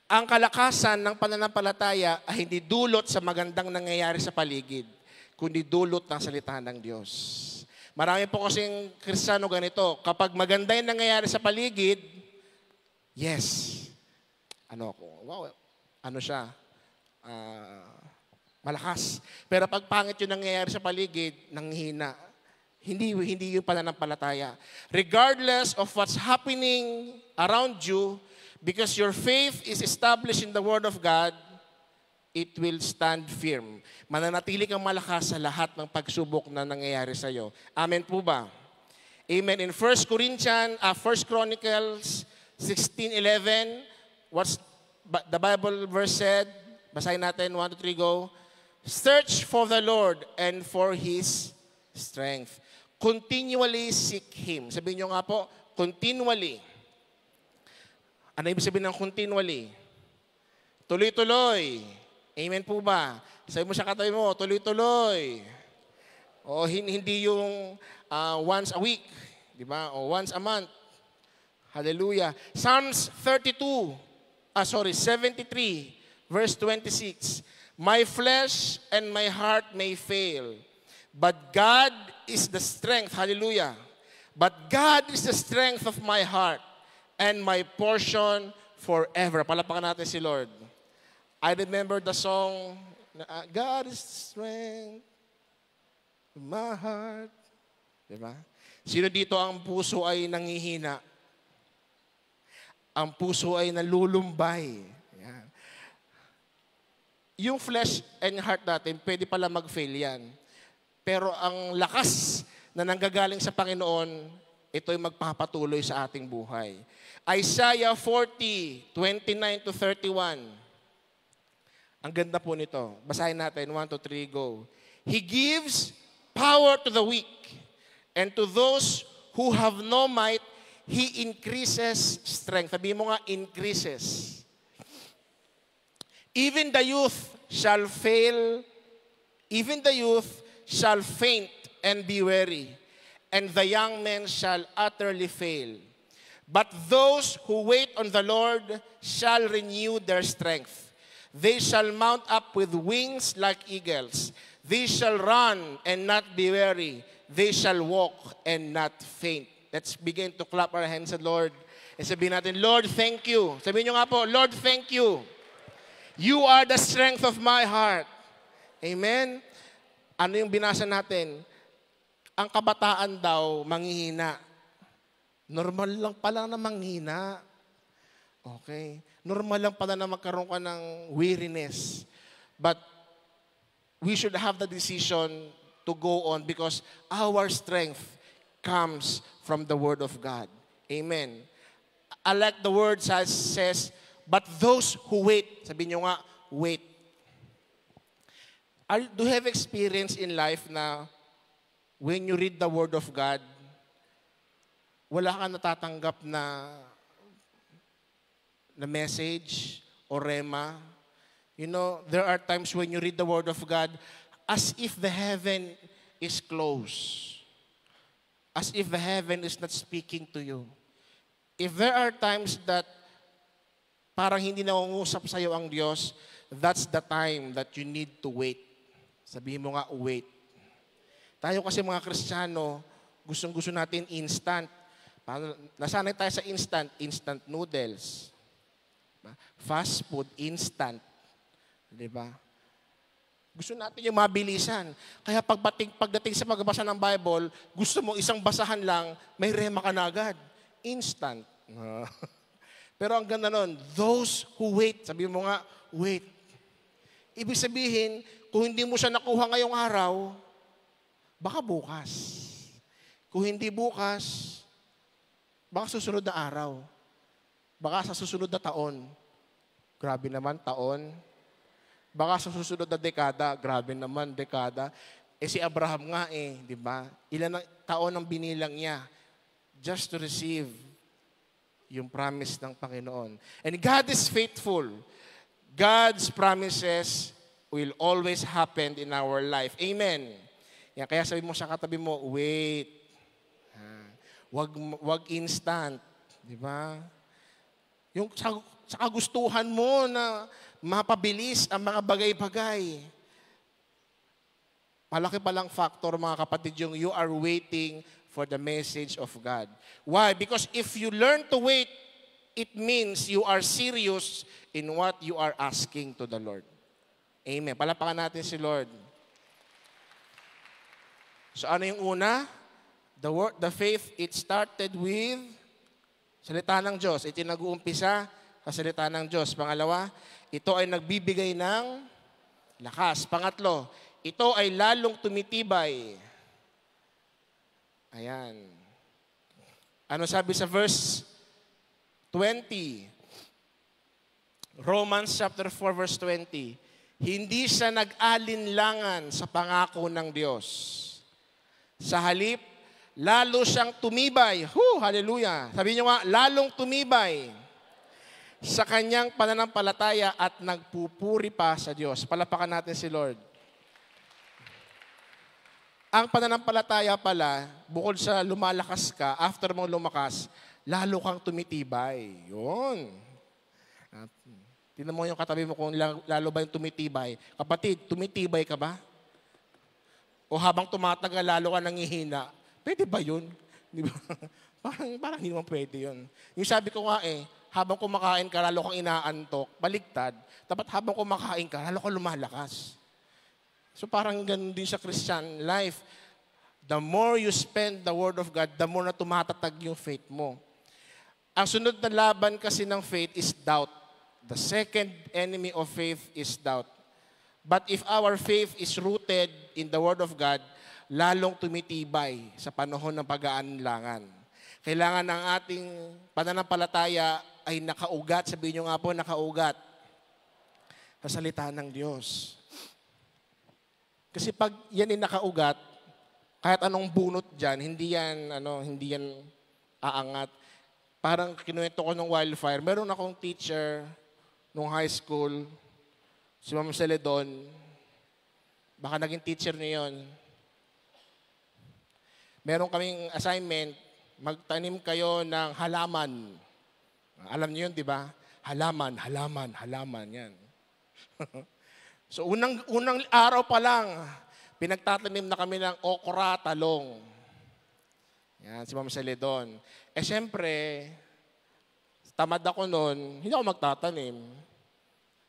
Speaker 4: Ang kalakasan ng pananampalataya ay hindi dulot sa magandang nangyayari sa paligid, kundi dulot ng salita ng Diyos. Marami po kasing Kristiyano ganito, kapag maganda yung nangyayari sa paligid, yes, malakas. Pero pag pangit yung nangyayari sa paligid, nanghihina. Hindi yung pananampalataya. Regardless of what's happening around you, because your faith is established in the Word of God, it will stand firm. Mananatili kang malakas sa lahat ng pagsubok na nangyayari sa iyo. Amen po ba? Amen. In 1 Chronicles 16:11, what's the Bible verse said? Basahin natin, 1, 2, 3, go. Search for the Lord and for His strength. Continually seek Him. Sabihin nyo nga po, continually. Ano ibig sabihin ng continually? Tuloy-tuloy. Amen po ba? Sabi mo sa katabi mo, tuloy-tuloy. O hindi yung once a week, di ba? O once a month. Hallelujah. Psalms 73, verse 26. My flesh and my heart may fail, but God is the strength. Hallelujah. But God is the strength of my heart and my portion forever. Palapakan natin si Lord. I remember the song, God is the strength of my heart. Diba? Sino dito ang puso ay nangihina? Ang puso ay nalulumbay. Yan. Yung flesh and heart natin, pwede pala mag-fail yan. Pero ang lakas na nanggagaling sa Panginoon, ito ay magpapatuloy sa ating buhay. Isaiah 40:29-31. Ang ganda po nito. Basahin natin, 1, 2, 3, go. He gives power to the weak, and to those who have no might, He increases strength. Sabihin mo nga, increases. Even the youth shall fail, even the youth shall faint and be weary, and the young men shall utterly fail. But those who wait on the Lord shall renew their strength. They shall mount up with wings like eagles. They shall run and not be weary. They shall walk and not faint. Let's begin to clap our hands at Lord. And sabihin natin, Lord, thank you. Sabihin nyo nga po, Lord, thank you. You are the strength of my heart. Amen? Ano yung binasa natin? Ang kabataan daw, manghihina. Normal lang pala na manghina. Okay. Normal lang pala na magkaroon ka ng weariness. But we should have the decision to go on because our strength comes from the Word of God. Amen. I like the word says, but those who wait, sabihin nyo nga, wait. Do you have experience in life na when you read the Word of God, wala kang natatanggap na message or rema? You know, there are times when you read the Word of God as if the heaven is closed. As if the heaven is not speaking to you. If there are times that parang hindi nangungusap sa iyo ang Diyos, that's the time that you need to wait. Sabihin mo nga, wait. Tayo kasi mga Kristiyano, gustong-gusto natin instant. Nasanay tayo sa instant noodles. Fast food, instant. Diba? Gusto natin yung mabilisan. Kaya pagdating sa magbasa ng Bible, gusto mo isang basahan lang, may rema ka na agad. Instant. Pero ang ganda nun, those who wait, sabi mo nga, wait. Ibig sabihin, kung hindi mo siya nakuha ngayong araw, baka bukas. Kung hindi bukas, baka susunod na araw. Baka sa susunod na taon. Grabe naman, taon. Baka sa susunod na dekada, grabe naman, dekada. Si Abraham nga di ba? Ilan ang taon ang binilang niya just to receive yung promise ng Panginoon. And God is faithful. God's promises will always happen in our life. Amen. Yan, kaya sabi mo sa katabi mo, wait. Wag instant. Di ba? Yung sa kagustuhan mo na mapabilis ang mga bagay-bagay. Malaki palang factor, mga kapatid, yung you are waiting for the message of God. Why? Because if you learn to wait, it means you are serious in what you are asking to the Lord. Amen. Palapakan natin si Lord. So ano yung una? The faith, it started with salita ng Diyos. Ito nag-uumpisa sa salita ng Diyos. Pangalawa, ito ay nagbibigay ng lakas. Pangatlo, ito ay lalong tumitibay. Ayan. Ano sabi sa verse 20? Romans chapter 4 verse 20. Hindi siya nag-alinlangan sa pangako ng Diyos. Sa halip, lalo siyang tumibay. Hallelujah. Sabi niyo nga, lalong tumibay sa kanyang pananampalataya at nagpupuri pa sa Diyos. Palapakan natin si Lord. Ang pananampalataya pala, bukod sa lumalakas ka, after mong lumakas, lalo kang tumitibay. Yun. Tingnan mo yung katabi mo kung lalo ba yung tumitibay. Kapatid, tumitibay ka ba? O habang tumatagal, lalo ka nangihina. Pwede ba yun? Di ba? parang hindi naman pwede yun. Yung sabi ko nga habang kumakain ka, lalo kang inaantok, baligtad. Dapat habang kumakain ka, lalo kang lumalakas. So parang ganun din sa Christian life. The more you spend the Word of God, the more na tumatatag yung faith mo. Ang sunod na laban kasi ng faith is doubt. The second enemy of faith is doubt. But if our faith is rooted in the Word of God, lalong tumitibay sa panahon ng pag-aalinlangan. Kailangan ng ating pananampalataya ay nakaugat. Sabihin nyo nga po, nakaugat sa salita ng Diyos. Kasi pag yan ay nakaugat, kahit anong bunot dyan, hindi yan aangat. Parang kinuwento ko ng wildfire. Meron akong teacher nung high school, si Ma'am Celedon. Baka naging teacher niya yun. Meron kaming assignment, magtanim kayo ng halaman. Alam niyo yun, di ba? Halaman. Yan. So, unang araw pa lang, pinagtatanim na kami ng okra, talong. Yan, si Ma'am Celedon. Siyempre, tamad ako noon, hindi ako magtatanim.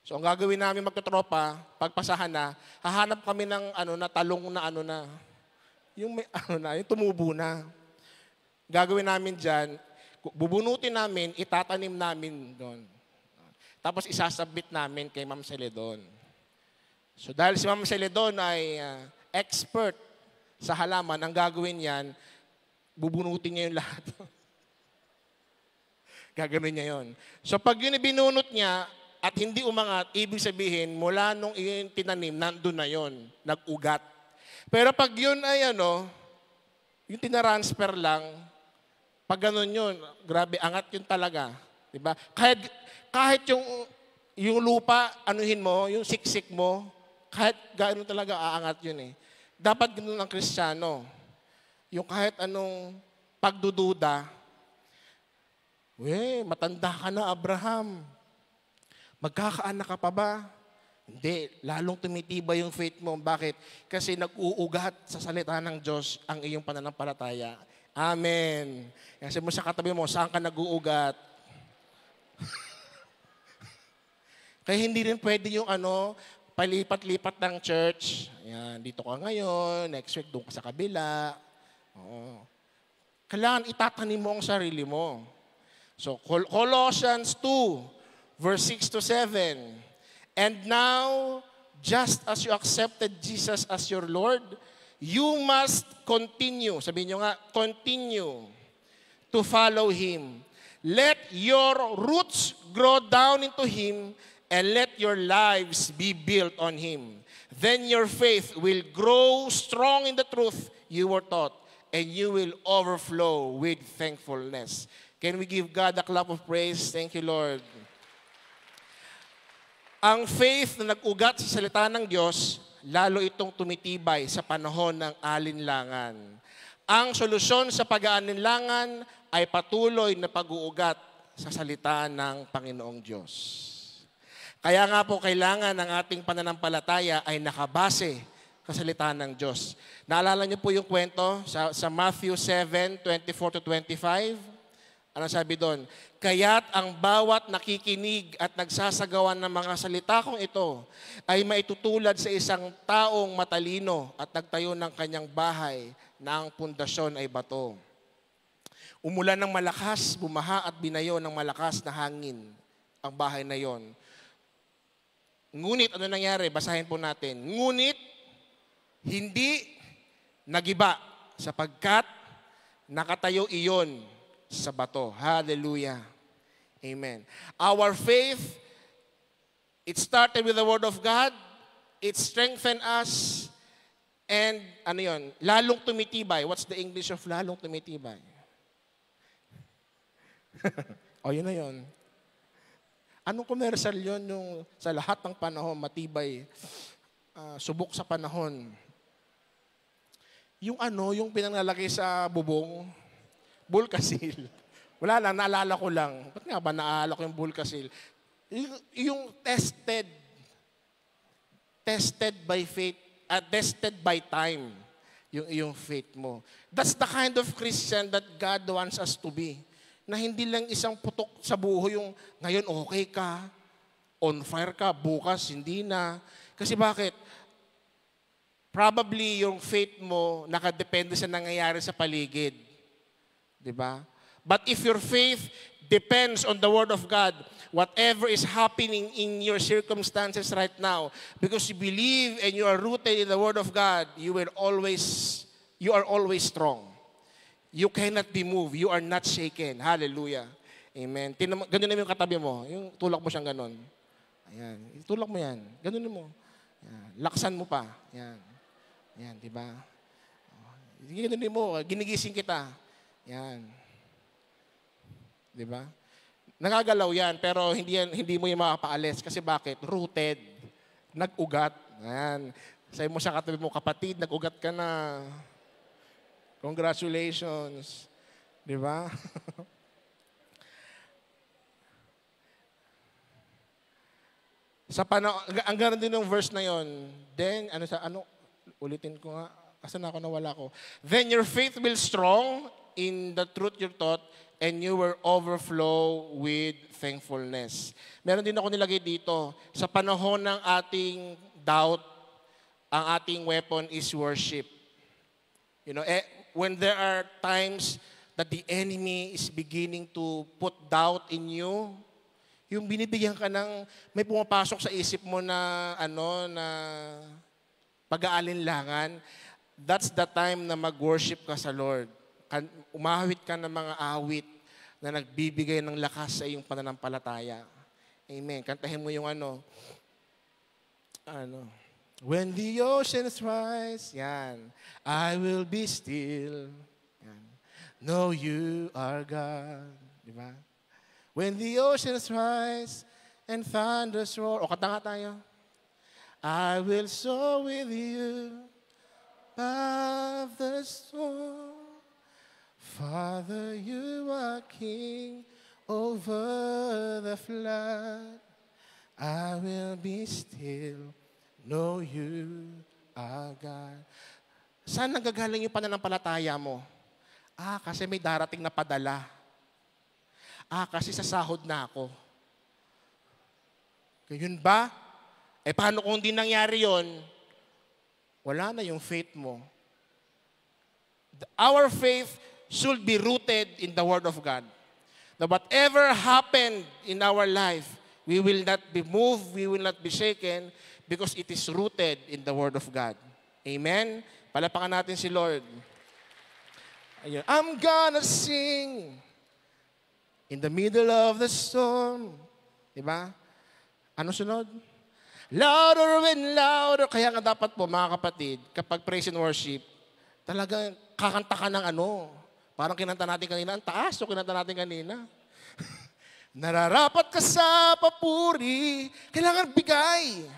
Speaker 4: So, ang gagawin namin magtutropa, pagpasahan na, hahanap kami ng talong na yung yung tumubo na. Gagawin namin dyan, bubunutin namin, itatanim namin doon. Tapos isasabit namin kay Ma'am Celedon. So dahil si Ma'am Celedon ay expert sa halaman, ang gagawin yan, bubunutin niya yung lahat. Gagawin niya yon. So pag yun ibinunot niya at hindi umangat, ibig sabihin, mula nung tinanim, nandun na yon, nag-ugat. Pero pag yun ay yung tinaransfer lang, pag ganun yun, grabe, angat yun talaga. Diba? Kahit yung lupa, anuhin mo, yung siksik mo, kahit gano'n talaga aangat yun . Dapat ganun ang Kristiyano. Yung kahit anong pagdududa, matanda ka na, Abraham. Magkakaanak ka pa ba? Hindi. Lalong tumitibay yung faith mo. Bakit? Kasi nag-uugat sa salita ng Diyos ang iyong pananampalataya. Amen. Kasi mo sa katabi mo, saan ka nag-uugat? Kaya hindi rin pwede yung palipat-lipat ng church. Ayan, dito ka ngayon, next week doon ka sa kabila. Oo. Kailangan itatanim mo ang sarili mo. So, Colossians 2, verse 6 to 7. And now, just as you accepted Jesus as your Lord, you must continue. Sabihin nyo nga, continue to follow Him. Let your roots grow down into Him and let your lives be built on Him. Then your faith will grow strong in the truth you were taught, and you will overflow with thankfulness. Can we give God a clap of praise? Thank you, Lord. Ang faith na nag-ugat sa salita ng Diyos, lalo itong tumitibay sa panahon ng alinlangan. Ang solusyon sa pag-aalinlangan ay patuloy na pag-uugat sa salita ng Panginoong Diyos. Kaya nga po kailangan ng ating pananampalataya ay nakabase sa salita ng Diyos. Naalala niyo po yung kwento sa Matthew 7:24 to 25? Ano sabi doon? Kaya't ang bawat nakikinig at nagsasagawa ng mga salita kong ito ay maitutulad sa isang taong matalino at nagtayo ng kanyang bahay na ang pundasyon ay bato. Umulan ng malakas, bumaha at binayo ng malakas na hangin ang bahay na yon. Ngunit, ano nangyari? Basahin po natin. Ngunit, hindi nagiba sapagkat nakatayo iyon sa bato. Hallelujah. Amen. Our faith, it started with the Word of God. It strengthened us. And, ano yun? Lalong tumitibay. What's the English of lalong tumitibay? O, yun na yun. Anong commercial yun yung sa lahat ng panahon, matibay, subok sa panahon? Yung yung pinanlalagay sa bubong, Bulkasil. Wala lang, naalala ko lang. Ba't nga ba naalala ko yung Bulkasil? Yung tested by faith, tested by time, yung faith mo. That's the kind of Christian that God wants us to be. Na hindi lang isang putok sa buho yung ngayon okay ka, on fire ka, bukas hindi na. Kasi bakit? Probably yung faith mo nakadepende sa nangyayari sa paligid. Diba? But if your faith depends on the Word of God, whatever is happening in your circumstances right now, because you believe and you are rooted in the Word of God, you are always strong. You cannot be moved. You are not shaken. Hallelujah. Amen. Ganun naman yung katabi mo. Yung tulak mo siyang ganun. Ayan. Tulak mo yan. Ganun mo. Ayan. Laksan mo pa. Ayan. Ayan, di ba? Ganun mo. Ginigising kita. Ayan. Di ba? Nagagalaw yan, pero hindi mo yung makapaalis. Kasi bakit? Rooted. Nag-ugat. Ayan. Sabi mo sa katabi mo, kapatid, nag-ugat ka na. Congratulations. Di ba? Ang ganda din ng verse na yon. Then, ulitin ko nga. Asan ako, nawala ko. Then your faith will strong in the truth you taught and you will overflow with thankfulness. Meron din ako nilagay dito. Sa panahon ng ating doubt, ang ating weapon is worship. You know, when there are times that the enemy is beginning to put doubt in you, yung binibigyan ka ng, may pumapasok sa isip mo na, na pag-aalinlangan, that's the time na mag-worship ka sa Lord. Umahawit ka ng mga awit na nagbibigay ng lakas sa iyong pananampalataya. Amen. Kantahin mo yung When the oceans rise, yan, I will be still. Yan. Know you are God. Diba? When the oceans rise and thunders roar. O, kata nga tayo. I will soar with you above the storm. Father, you are King over the flood. I will be still. Know you are God. Saan nanggagaling yung pananampalataya mo? Kasi may darating na padala. Kasi sa sahod na ako. Yun ba? Paano kung di nangyari yun? Wala na yung faith mo. Our faith should be rooted in the Word of God. That whatever happened in our life, we will not be moved, we will not be shaken, because it is rooted in the Word of God. Amen? Palapakan natin si Lord. Ayun. I'm gonna sing in the middle of the storm. Diba? Ano sunod? Louder and louder. Kaya nga dapat po, mga kapatid, kapag praise and worship, talagang kakanta ka ng parang kinanta natin kanina. Ang taas o kinanta natin kanina. Nararapat ka sa papuri. Kailangan bigay.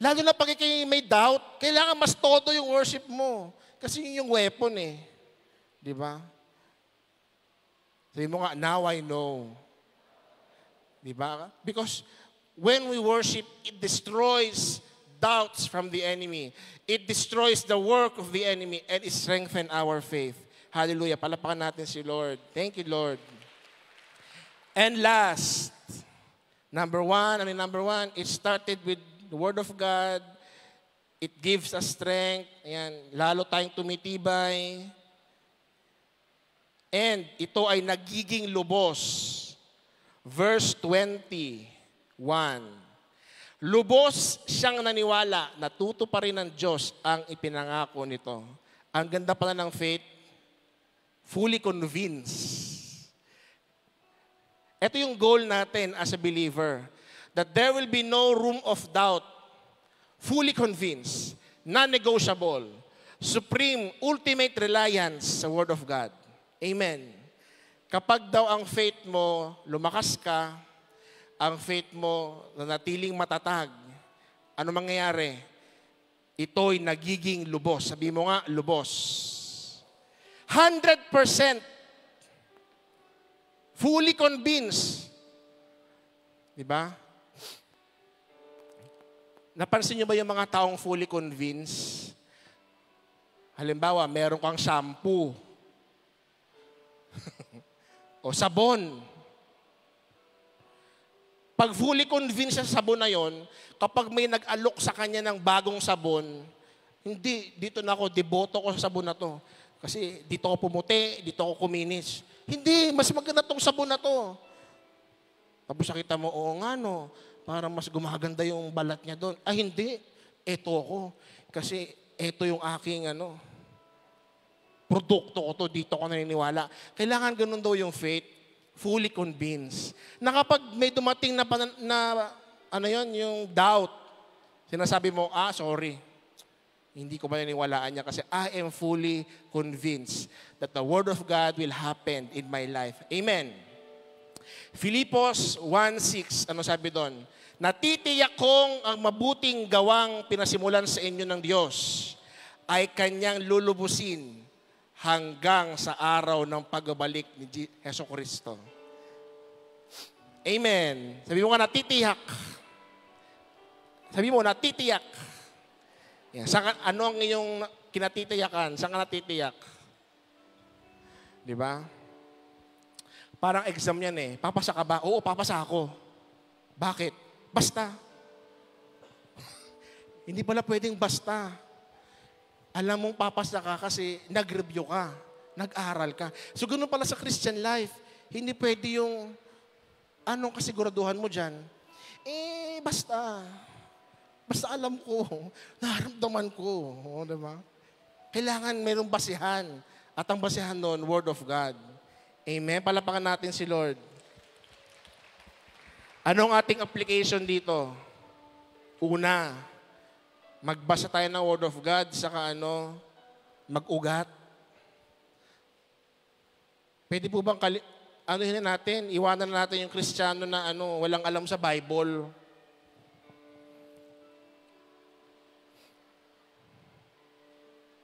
Speaker 4: Lalo na pag ikay may doubt, kailangan mas todo yung worship mo. Kasi yun yung weapon Di ba? Sabi mo nga, now I know. Di ba? Because when we worship, it destroys doubts from the enemy. It destroys the work of the enemy and it strengthens our faith. Hallelujah. Palapakan natin si Lord. Thank you, Lord. And last, number one, it started with the Word of God. It gives us strength. Ayan, lalo tayong tumitibay. And ito ay nagiging lubos. Verse 21. Lubos siyang naniwala na tutuparin ng Diyos ang ipinangako nito. Ang ganda pala ng faith, fully convinced. Ito yung goal natin as a believer, that there will be no room of doubt, fully convinced, non-negotiable, supreme, ultimate reliance sa Word of God. Amen. Kapag daw ang faith mo, lumakas ka, ang faith mo nanatiling matatag, ano mangyayari? Ito'y nagiging lubos. Sabi mo nga, lubos. 100% fully convinced. Diba? Napansin niyo ba yung mga taong fully convinced? Halimbawa, meron kang shampoo o sabon. Pag fully convinced sa sabon na yon, kapag may nag-alok sa kanya ng bagong sabon, hindi, dito na ako, deboto ko sa sabon na to. Kasi dito ako pumuti, dito ako kuminis. Hindi, mas maganda tong sabon na to. Tapos nakita mo, oo nga no, para mas gumaganda yung balat niya doon. Ay hindi, eto ako. Kasi eto yung aking produkto ko to, dito ko naniniwala. Kailangan ganun daw yung faith. Fully convinced. Na kapag may dumating na yung doubt, sinasabi mo, sorry, hindi ko maniniwalaan niya kasi I am fully convinced that the Word of God will happen in my life. Amen. Filipos 1:6, ano sabi doon? Natitiyak kong ang mabuting gawang pinasimulan sa inyo ng Diyos ay Kanyang lulubusin hanggang sa araw ng pagbabalik ni Hesus Kristo. Amen. Sabi mo nga, natitiyak. Sabi mo, natitiyak. Yan. Ano ang iyong kinatitiyakan? Saan ka natitiyak? Di ba? Parang exam yan eh. Papasa ka ba? Oo, papasa ako. Bakit? Basta. Hindi pala pwedeng basta. Alam mong papasa ka kasi nag-review ka, nag-aral ka. So, ganoon pala sa Christian life. Hindi pwede yung, anong kasiguraduhan mo dyan? Basta. Basta alam ko, naramdaman ko. O, diba? Kailangan mayroong basihan. At ang basihan doon, Word of God. Amen? Palapakan natin si Lord. Anong ating application dito? Una, magbasa tayo ng Word of God, saka mag-ugat. Pwede po bang iwanan natin yung Kristiyano na walang alam sa Bible.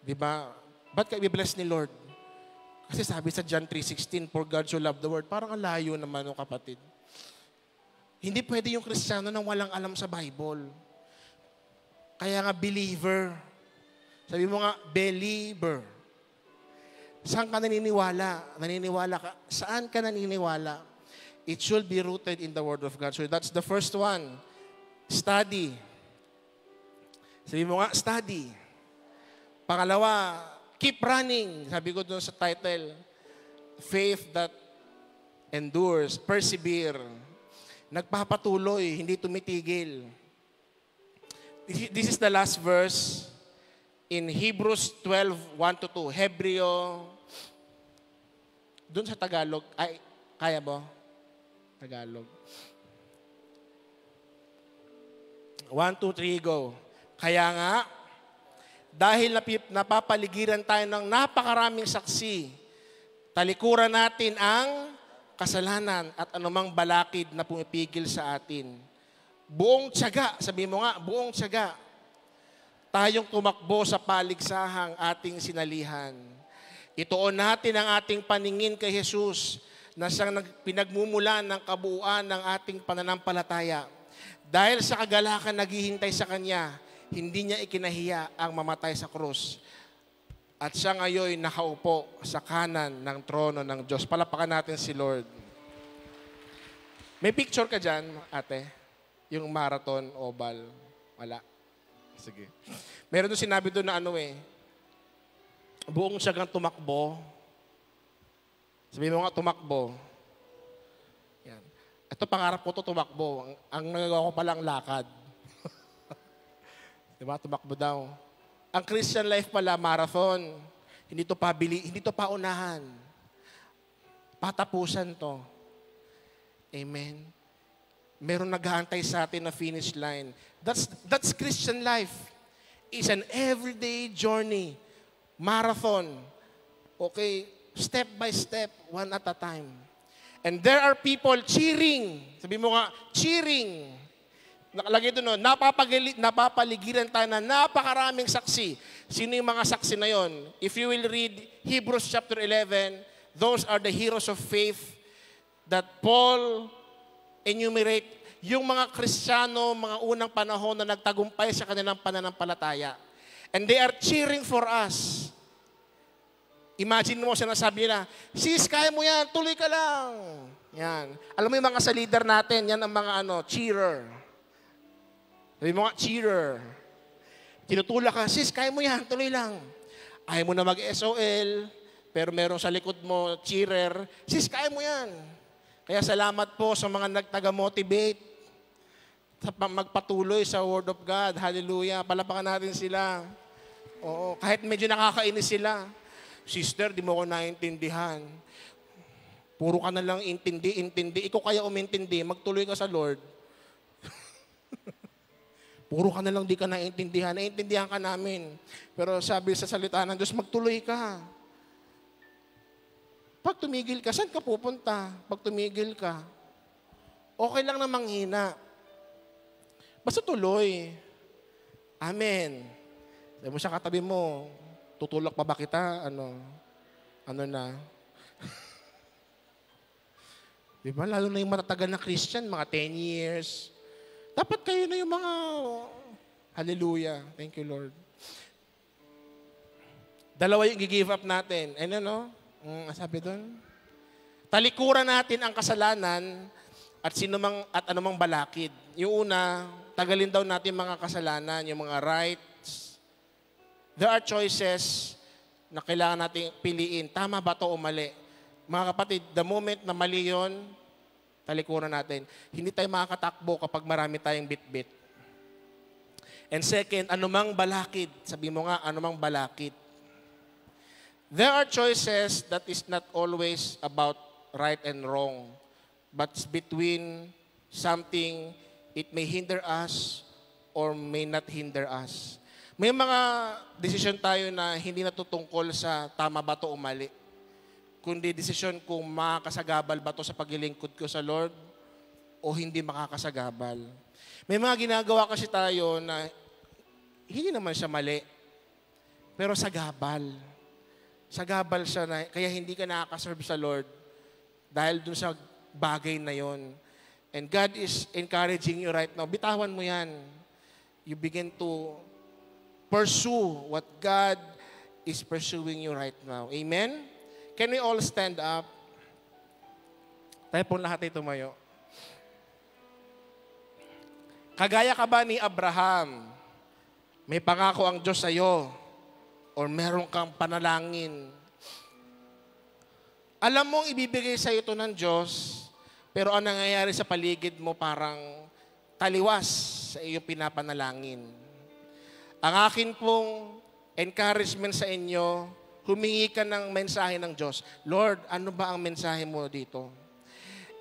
Speaker 4: Diba? Ba't kayo i-bless ni Lord? Kasi sabi sa John 3:16, for God so loved the world. Parang ang layo naman kapatid. Hindi pwede yung Kristiyano na walang alam sa Bible. Kaya nga, believer. Sabi mo nga, believer. Saan ka naniniwala? Naniniwala ka? Saan ka naniniwala? It should be rooted in the Word of God. So that's the first one. Study. Sabi mo nga, study. Pangalawa, keep running. Sabi ko doon sa title, faith that endures, persevere. Nagpapatuloy, hindi tumitigil. This is the last verse in Hebrews 12:1-2. Hebreo. Doon sa Tagalog. Ay, kaya mo? Tagalog. 1, 2, 3, go. Kaya nga, dahil napapaligiran tayo ng napakaraming saksi, talikuran natin ang kasalanan at anumang balakid na pumipigil sa atin. Buong tiyaga, sabi mo nga, buong tiyaga. Tayong tumakbo sa paligsahang ating sinalihan. Ituon natin ang ating paningin kay Jesus na siyang pinagmumulan ng kabuuan ng ating pananampalataya. Dahil sa kagalakan naghihintay sa Kanya, hindi niya ikinahiya ang mamatay sa krus. At siya ngayon nakaupo sa kanan ng trono ng Diyos. Palapakan natin si Lord. May picture ka dyan, ate? Yung marathon, oval. Wala. Sige. Meron doon sinabi doon na buong siyagang tumakbo. Sabi mo nga, tumakbo. Yan. Ito, pangarap ko to tumakbo. Ang nagagawa ko palang lakad. Diba? Tumakbo daw. Ang Christian life pala, marathon. Hindi to paunahan. Patapusan to. Amen. Meron naghahantay sa atin na finish line. That's Christian life. It's an everyday journey. Marathon. Okay, step by step, one at a time. And there are people cheering. Sabi mo nga, cheering. Nakalagay doon, napapaligiran tayo na napakaraming saksi. Sino yung mga saksi na yon? If you will read Hebrews chapter 11, those are the heroes of faith that Paul enumerate. Yung mga Kristiyano, mga unang panahon na nagtagumpay sa kanilang pananampalataya. And they are cheering for us. Imagine mo, sinasabi nila, sis, kaya mo yan, tuloy ka lang. Yan. Alam mo yung mga sa leader natin, yan ang mga cheerer. Sabi mo nga, cheerer. Tinutulak ka, sis, kaya mo yan, tuloy lang. Ayaw mo na mag-SOL, pero meron sa likod mo, cheerer, sis, kaya mo yan. Kaya salamat po sa mga nagtaga-motivate sa magpatuloy sa Word of God. Hallelujah. Palapakan natin sila. Oo, kahit medyo nakakainis sila. Sister, di mo ko naintindihan. Puro ka na lang intindi. Ikaw kaya umintindi, magtuloy ka sa Lord. Puro ka na lang di ka naintindihan. Naintindihan ka namin. Pero sabi sa salita ng Diyos, magtuloy ka. Pag tumigil ka, saan ka pupunta? Pag tumigil ka, okay lang na manghina. Basta tuloy. Amen. Sabi mo sa katabi mo, tutulak pa ba kita? Ano na? Diba? Lalo na yung matatagal na Christian, mga 10 years. Dapat kayo na yung mga, hallelujah. Thank you, Lord. Dalawa yung give up natin. Sabi doon? Talikuran natin ang kasalanan at anumang balakid. Yung una, tagalin daw natin mga kasalanan, yung mga rights. There are choices na kailangan natin piliin. Tama ba ito o mali? Mga kapatid, the moment na mali yun, talikuran natin. Hindi tayo makakatakbo kapag marami tayong bit-bit. And second, anumang balakid. Sabi mo nga, anumang balakid. There are choices that is not always about right and wrong, but between something, it may hinder us or may not hinder us. May mga desisyon tayo na hindi natutungkol sa tama ba to o mali, kundi desisyon kung makakasagabal ba to sa paglilingkod ko sa Lord o hindi makakasagabal. May mga ginagawa kasi tayo na hindi naman siya mali, pero sagabal. Sagabal siya na, kaya hindi ka nakakaserve sa Lord dahil dun sa bagay na yon. And God is encouraging you right now. Bitawan mo yan. You begin to pursue what God is pursuing you right now. Amen? Can we all stand up? Tayo po lahat ay tumayo. Kagaya ka ba ni Abraham? May pangako ang Diyos sa iyo or meron kang panalangin. Alam mong ibibigay sa iyo ito ng Diyos, pero ang nangyayari sa paligid mo parang taliwas sa iyong pinapanalangin. Ang akin pong encouragement sa inyo, humingi ka ng mensahe ng Diyos. Lord, ano ba ang mensahe mo dito?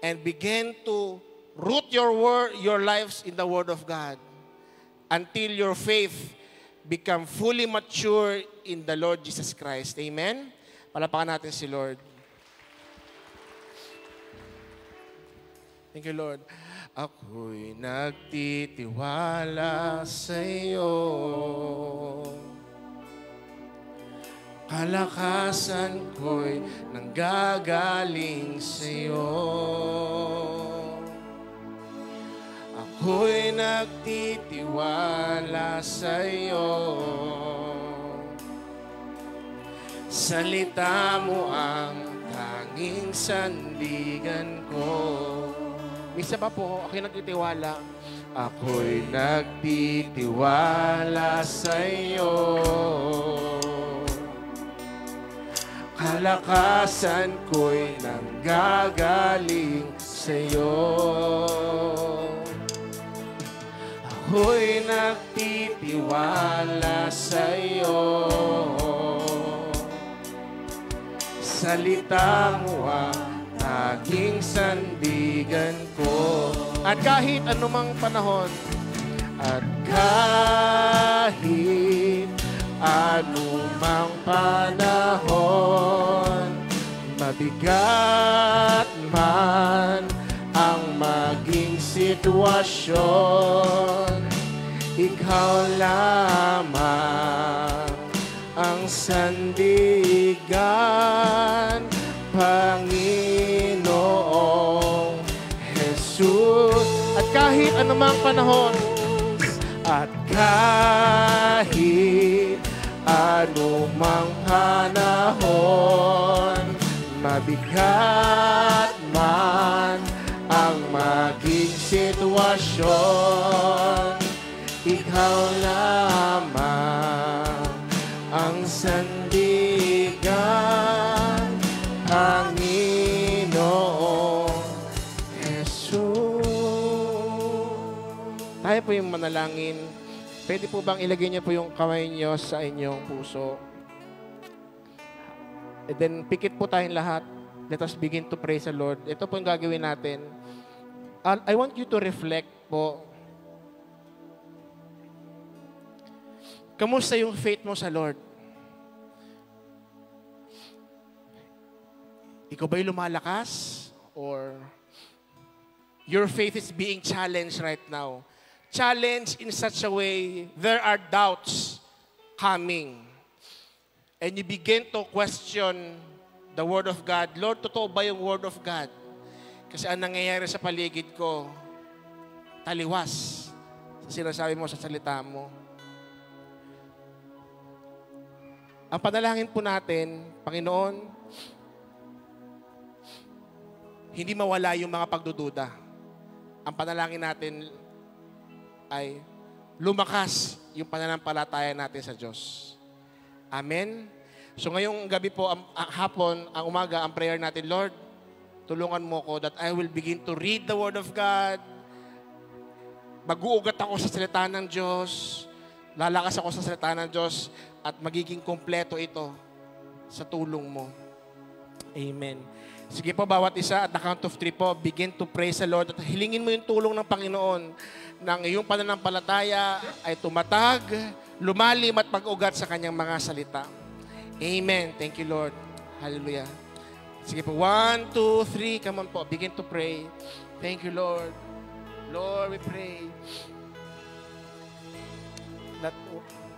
Speaker 4: And begin to root your lives in the Word of God until your faith become fully mature in the Lord Jesus Christ. Amen? Palapakan natin si Lord. Thank you, Lord. Ako'y nagtitiwala sa iyo. Kalakasan ko'y nanggagaling sa iyo. Ako'y nagtitiwala sa iyo. Salita mo ang tanging sandigan ko. Misa pa po, ako'y nagtitiwala. Ako'y nagtitiwala sa iyo. Kalakasan ko'y nanggagaling sa iyo. Ako'y magtitiwala sa'yo. Salita mo ang aking sandigan ko. At kahit anumang panahon, at kahit anumang panahon, mabigat man ang maging sitwasyon, ikaw lamang ang sandigan, Panginoong Jesus. At kahit anumang panahon, at kahit anumang panahon, mabigat man ang maging sitwasyon, ikaw lamang ang sandigan, Panginoong Jesus. Tayo po yung manalangin. Pwede po bang ilagay niyo po yung kamay niyo sa inyong puso? And then, pikit po tayong lahat. Let us begin to praise the Lord. Ito po yung gagawin natin. I want you to reflect po. Kamusta yung faith mo sa Lord? Ikaw ba'y lumalakas? Or your faith is being challenged right now? Challenged in such a way, there are doubts coming. And you begin to question the Word of God. Lord, totoo ba yung Word of God? Kasi ang nangyayari sa paligid ko, taliwas sa sinasabi mo sa salita mo. Ang panalangin po natin, Panginoon, hindi mawala yung mga pagdududa. Ang panalangin natin ay lumakas yung pananampalataya natin sa Diyos. Amen? So ngayong gabi po, hapon, ang umaga, ang prayer natin, Lord, tulungan mo ko that I will begin to read the Word of God. Mag-uugat ako sa salita ng Diyos. Lalakas ako sa salita ng Diyos at magiging kompleto ito sa tulong mo. Amen. Sige po, bawat isa at the count of 3 po, begin to praise the Lord at hilingin mo yung tulong ng Panginoon nang iyong pananampalataya ay tumatag, lumalim at pag-ugat sa kanyang mga salita. Amen. Thank you, Lord. Hallelujah. Sige po, 1, 2, 3. Come on po, begin to pray. Thank you, Lord. Lord, we pray that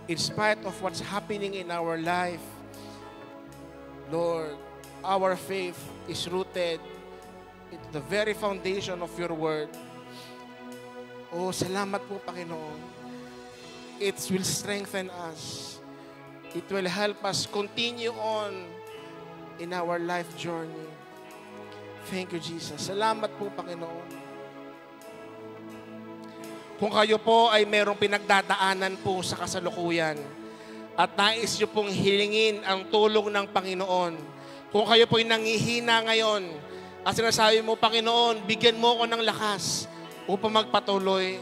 Speaker 4: in spite of what's happening in our life, Lord, our faith is rooted in the very foundation of your word. Oh, salamat po, Panginoon. It will strengthen us. It will help us continue on in our life journey. Thank you, Jesus. Salamat po, Panginoon. Kung kayo po ay merong pinagdadaanan po sa kasalukuyan at nais nyo pong hilingin ang tulong ng Panginoon, kung kayo po'y nangihina ngayon at sinasabi mo, Panginoon, bigyan mo ko ng lakas upang magpatuloy,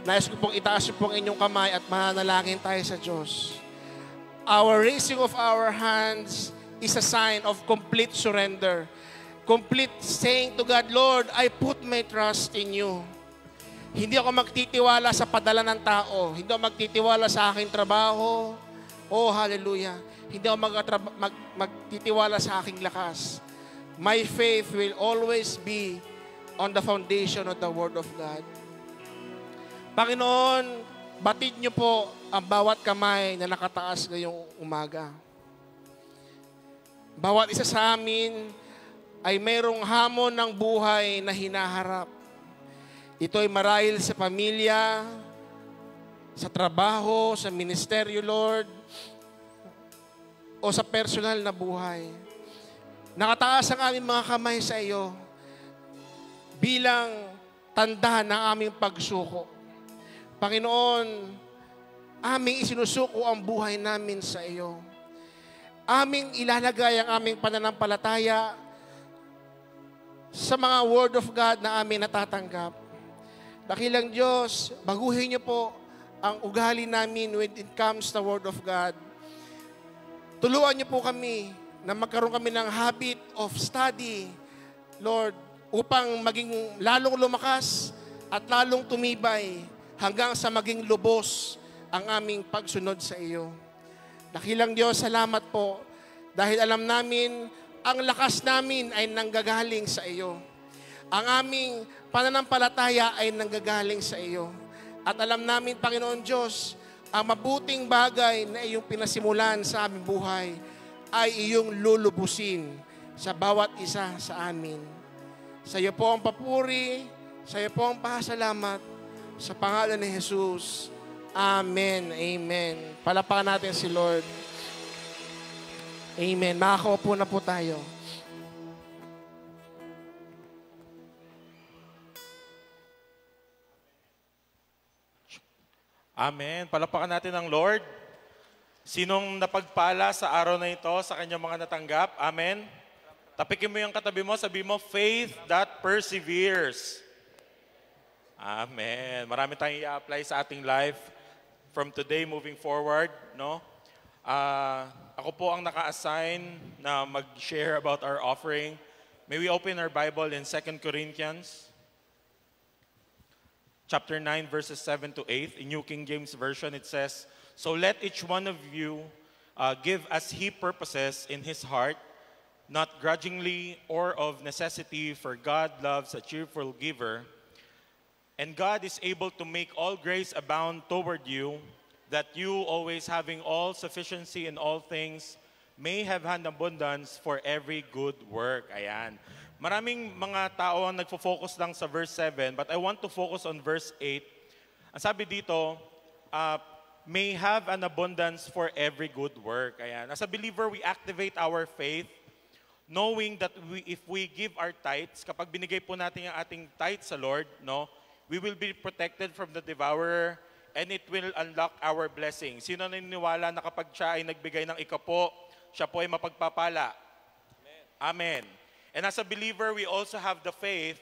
Speaker 4: nais ko pong itaas yung inyong kamay at manalangin tayo sa Diyos. Our raising of our hands is a sign of complete surrender. Complete saying to God, Lord, I put my trust in you. Hindi ako magtitiwala sa padala ng tao. Hindi ako magtitiwala sa aking trabaho. Oh, hallelujah. Hindi ako magtitiwala sa aking lakas. My faith will always be on the foundation of the Word of God. Panginoon, batid niyo po ang bawat kamay na nakataas ngayong umaga. Bawat isa sa amin ay mayroong hamon ng buhay na hinaharap. Ito ay marahil sa pamilya, sa trabaho, sa ministeryo, Lord, o sa personal na buhay. Nakataas ang aming mga kamay sa iyo bilang tanda ng aming pagsuko. Panginoon, aming isinusuko ang buhay namin sa iyo. Aming ilalagay ang aming pananampalataya sa mga Word of God na aming natatanggap. Dakilang Diyos, baguhin niyo po ang ugali namin when it comes to Word of God. Tulungan niyo po kami na magkaroon kami ng habit of study, Lord, upang maging lalong lumakas at lalong tumibay hanggang sa maging lubos ang aming pagsunod sa iyo. Dakilang Diyos, salamat po dahil alam namin ang lakas namin ay nanggagaling sa iyo. Ang aming pananampalataya ay nanggagaling sa iyo. At alam namin, Panginoon Diyos, ang mabuting bagay na iyong pinasimulan sa aming buhay ay iyong lulubusin sa bawat isa sa amin. Sa iyo po ang papuri, sa iyo po ang pasalamat, sa pangalan ni Jesus. Amen. Amen. Palapakan natin si Lord. Amen. Makakaupo na po tayo.
Speaker 5: Amen. Palapakan natin ang Lord. Sinong napagpala sa araw na ito sa kanyang mga natanggap? Amen. Tapikin mo yung katabi mo, sabi mo, faith that perseveres. Amen. Marami tayong i-apply sa ating life from today moving forward, no? Ako po ang naka-assign na mag-share about our offering. May we open our Bible in 2 Corinthians chapter 9 verses 7 to 8. In New King James Version it says, "So let each one of you give as he purposes in his heart, not grudgingly or of necessity, for God loves a cheerful giver. And God is able to make all grace abound toward you, that you, always having all sufficiency in all things, may have an abundance for every good work." Ayan. Maraming mga tao ang nagfo-focus lang sa verse 7, but I want to focus on verse 8. Ang sabi dito, may have an abundance for every good work. Ayan. As a believer, we activate our faith knowing that if we give our tithes, kapag binigay po natin ang ating tithes sa Lord, no, we will be protected from the devourer and it will unlock our blessings. Sino naniniwala na kapag siya ay nagbigay ng ikapo, siya po ay mapagpapala? Amen. And as a believer, we also have the faith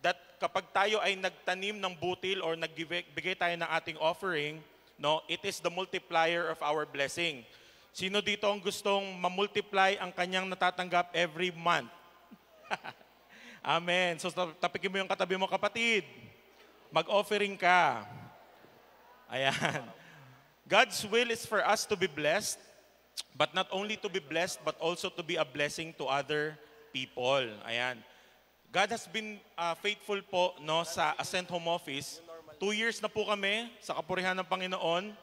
Speaker 5: that kapag tayo ay nagtanim ng butil or nagbigay tayo ng ating offering, no, it is the multiplier of our blessing. Sino dito ang gustong mamultiply ang kanyang natatanggap every month? Amen. So tapikin mo yung katabi mo, kapatid. Mag-offering ka. Ayan. God's will is for us to be blessed, but not only to be blessed, but also to be a blessing to other people. Ayan. God has been faithful po, no, sa Ascent Home Office. 2 years na po kami sa kapurihan ng Panginoon.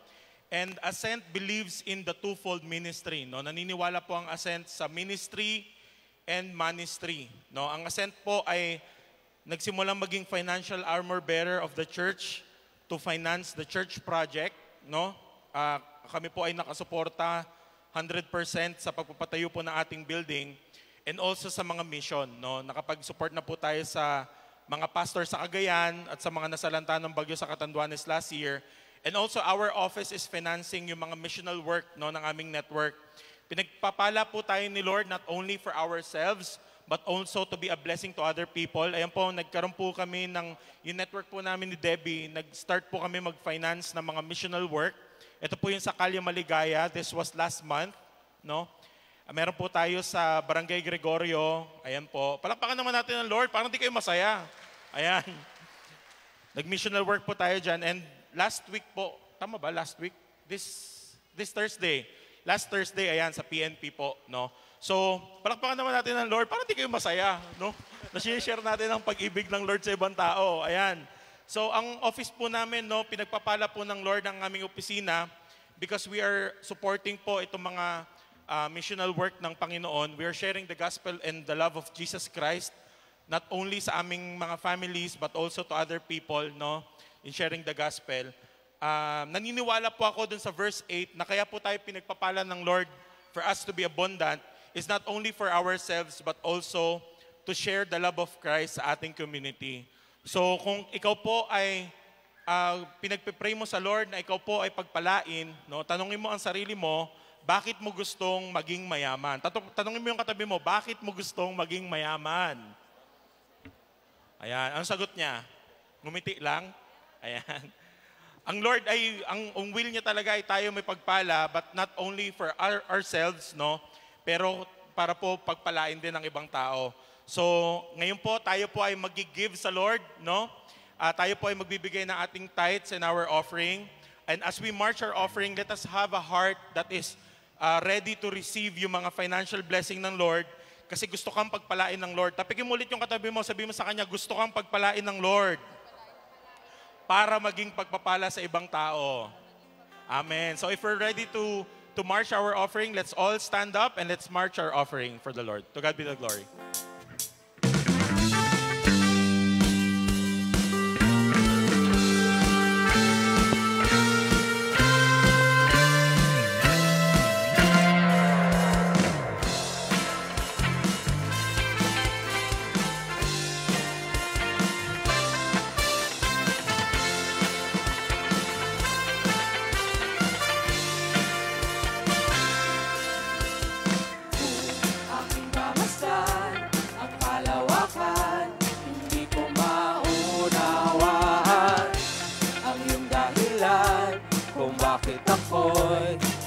Speaker 5: And Ascent believes in the twofold ministry. No? Naniniwala po ang Ascent sa ministry and ministry. No? Ang Ascent po ay nagsimulang maging financial armor bearer of the church to finance the church project. No? Kami po ay nakasuporta 100% sa pagpapatayo po ng ating building and also sa mga mission. No? Nakapag-support na po tayo sa mga pastor sa Cagayan at sa mga nasalanta ng bagyo sa Catanduanes last year. And also our office is financing yung mga missional work, no, ng aming network. Pinagpapala po tayo ni Lord not only for ourselves, but also to be a blessing to other people. Ayan po, nagkaroon po kami ng, yung network po namin ni Debbie, nag-start po kami mag-finance ng mga missional work. Ito po yung sa Kalye Maligaya, this was last month. No? Meron po tayo sa Barangay Gregorio, ayan po. Palakpakan naman natin ng Lord, parang di kayo masaya. Ayan. Nag-missional work po tayo dyan, and last week po, tama ba last week? This Thursday. Last Thursday, ayan, sa PNP po, no? So, palakpakan naman natin ng Lord, parang di kayo masaya, no? Nasi-share natin ang pag-ibig ng Lord sa ibang tao, ayan. So, ang office po namin, no, pinagpapala po ng Lord ang aming opisina because we are supporting po itong mga missional work ng Panginoon. We are sharing the gospel and the love of Jesus Christ, not only sa aming mga families, but also to other people, no, in sharing the gospel. Naniniwala po ako dun sa verse 8 na kaya po tayo pinagpapala ng Lord for us to be abundant is not only for ourselves but also to share the love of Christ sa ating community. So kung ikaw po ay pinagpipray mo sa Lord na ikaw po ay pagpalain, no, tanungin mo ang sarili mo, bakit mo gustong maging mayaman? Tanungin mo yung katabi mo, bakit mo gustong maging mayaman? Ayan, ang sagot niya, ngumiti lang. Ayan. Ang Lord ay, ang will niya talaga ay tayo may pagpala, but not only for ourselves, no? Pero para po pagpalain din ng ibang tao. So, ngayon po, tayo po ay mag-give sa Lord, no? Tayo po ay magbibigay ng ating tithes and our offering. And as we march our offering, let us have a heart that is ready to receive yung mga financial blessing ng Lord. Kasi gusto kang pagpalain ng Lord. Tapikin mo ulit yung katabi mo, sabi mo sa kanya, gusto kang pagpalain ng Lord para maging pagpapala sa ibang tao. Amen. So if we're ready to march our offering, let's all stand up and let's march our offering for the Lord. To God be the glory.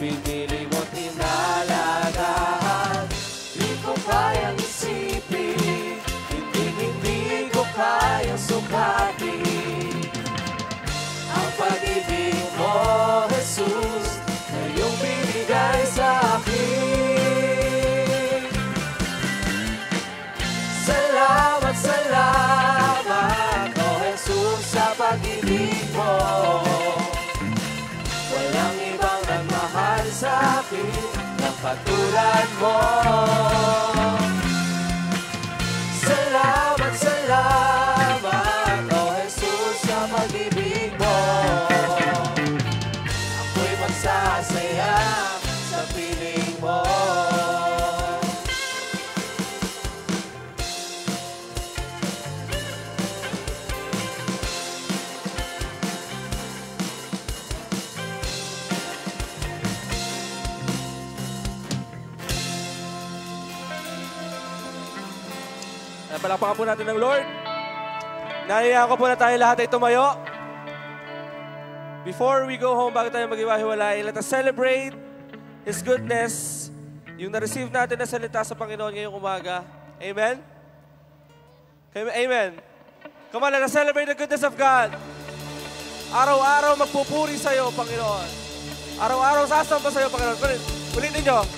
Speaker 3: Pinili mo tinalagaan. Di ko kayang isipin, hindi ko kayang sukatin ang pag-ibig mo, Jesus, na iyong binigay sa akin. Salamat, salamat, O Jesus, sa pag-ibig mo. Walang ibang nagmahal sa akin ng katulad mo. Salamat, salamat, O Jesus, sa pag-ibig mo. Ako'y magsasaya sa piling mo.
Speaker 1: Palakpakan po natin ng Lord. Naiyakan ko po na tayo lahat ay tumayo. Before we go home, bago tayo mag-iwahiwalay, let us celebrate His goodness, yung na-receive natin na salita sa Panginoon ngayong umaga. Amen? Amen. Come on, let us celebrate the goodness of God. Araw-araw magpupuri sa iyo, Panginoon. Araw-araw sasamba sa iyo, Panginoon. Ulitin nyo.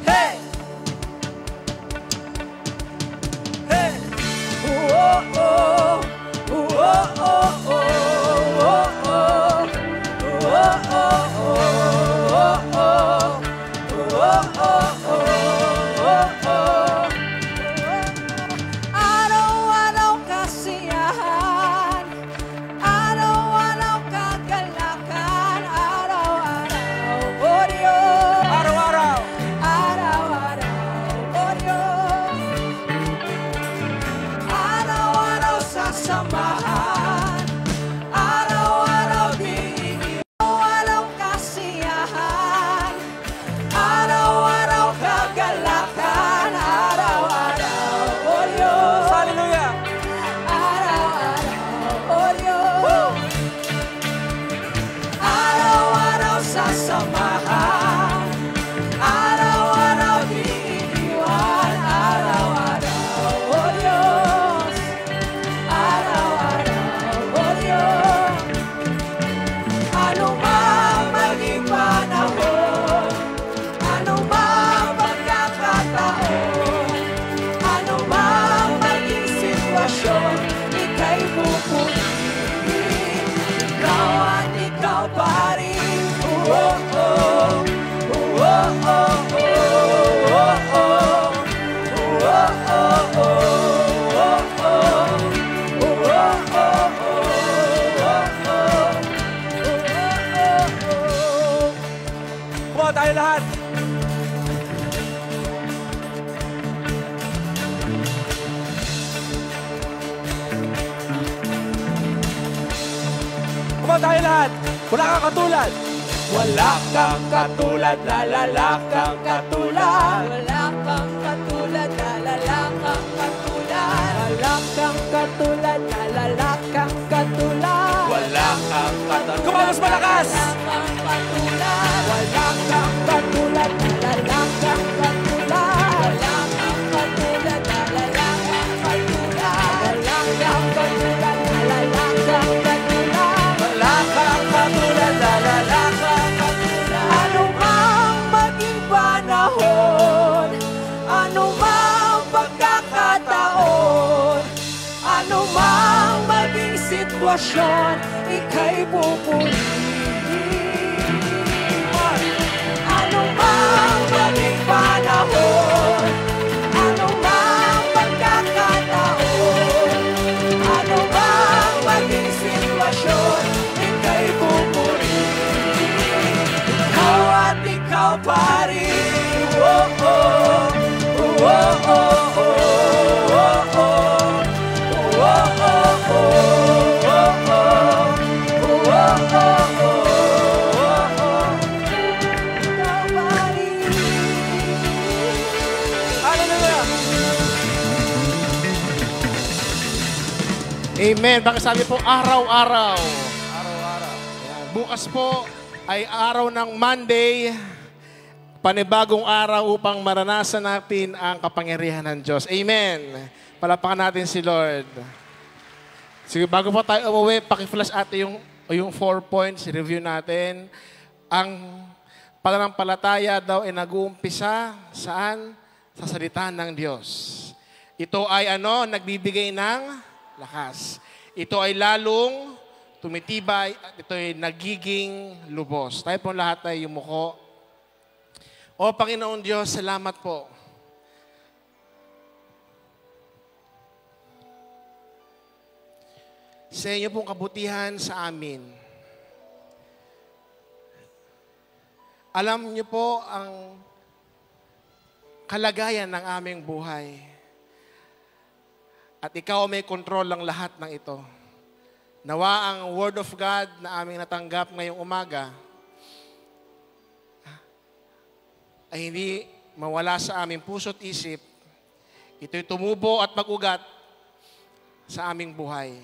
Speaker 3: Hey!
Speaker 2: Araw-araw kasiyahan, araw-araw kagalakan, araw-araw o Diyos.
Speaker 1: Araw-araw.
Speaker 2: Araw-araw o Diyos. Araw-araw sasamahan, araw-araw diigib, araw-araw kasiyahan, araw-araw kagalakan, araw-araw o Diyos.
Speaker 1: Hallelujah.
Speaker 2: Araw-araw o Diyos. Araw-araw sasamahan, araw-araw diiwan, araw-araw o Diyos. Araw-araw o Diyos. Ano mang maging panahon, ano mang pagkakataon, ano mang maging sitwasyon, ika'y pupurihin. Ikaw at ikaw pa rin. Oh, oh, oh. Oh, oh, oh. Oh, oh, oh. Oh, oh, oh. Oh, oh.
Speaker 1: Kumawa tayo lahat. Kumawa tayo lahat. Wala kang katulad.
Speaker 3: Wala kang katulad, lalala kang katulad.
Speaker 2: Wala kang katulad, lalala kang katulad.
Speaker 3: Wala kang katulad, lalala kang katulad.
Speaker 1: Kumalos malakas!
Speaker 2: Walang kang katulad, lalang kang katulad. Walang kang katulad, lalang kang katulad. Walang kang katulad, lalang kang katulad.
Speaker 3: Wala kang katulad, lalala kang katulad.
Speaker 2: Ano mang maging panahon, ano mang pagkakataon, ano mang maging sitwasyon, ika'y pupurihin. Ano mang maging panahon, ano mang pagkakataon, ano mang maging sitwasyon, ika'y pupurihin. Ikaw at ikaw pa rin. Oh, oh, oh, oh, oh, oh, oh, oh.
Speaker 4: Amen. Baka sabi po, araw-araw.
Speaker 1: Araw-araw.
Speaker 4: Ayan. Bukas po ay araw ng Monday, panibagong araw upang maranasan natin ang kapangyarihan ng Diyos. Amen. Palapakan natin si Lord. Sige, bago po tayo umuwi, pakiflash ate yung 4 points, review natin. Ang pananampalataya daw ay nag-uumpisa saan? Sa salita ng Diyos. Ito ay nagbibigay ng lakas. Ito ay lalong tumitibay at ito ay nagiging lubos. Tayo po lahat ay yumuko. O Panginoon Diyos, salamat po. Sa inyo pong kabutihan sa amin. Alam niyo po ang kalagayan ng aming buhay. At ikaw may kontrol ng lahat ng ito. Nawa ang Word of God na aming natanggap ngayong umaga ay hindi mawala sa aming puso't isip. Ito'y tumubo at mag-ugat sa aming buhay.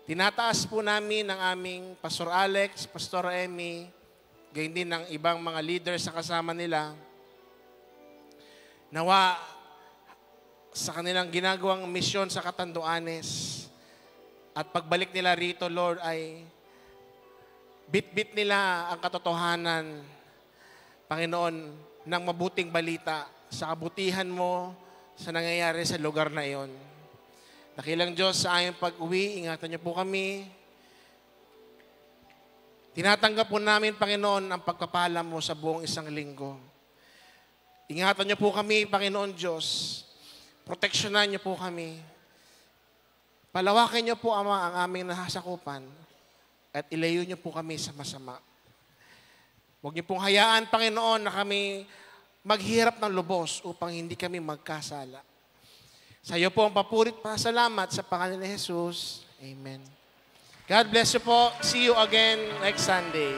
Speaker 4: Tinataas po namin ang aming Pastor Alex, Pastor Emmy, gayon din ng ibang mga leaders sa kasama nila. Nawa sa kanilang ginagawang misyon sa Catanduanes at pagbalik nila rito, Lord, ay bit-bit nila ang katotohanan, Panginoon, ng mabuting balita sa kabutihan mo sa nangyayari sa lugar na iyon. Dakilang Diyos, sa aming pag-uwi, ingatan niyo po kami. Tinatanggap po namin, Panginoon, ang pagpapala mo sa buong isang linggo. Ingatan niyo po kami, Panginoon Diyos. Proteksyonan niyo po kami. Palawakin niyo po, Ama, ang aming nasasakupan at ilayo niyo po kami sa masama. Huwag niyo pong hayaan, Panginoon, na kami maghirap ng lubos upang hindi kami magkasala. Sa iyo po ang papurit pa salamat sa pangalan ni Jesus. Amen. God bless you po. See you again next Sunday.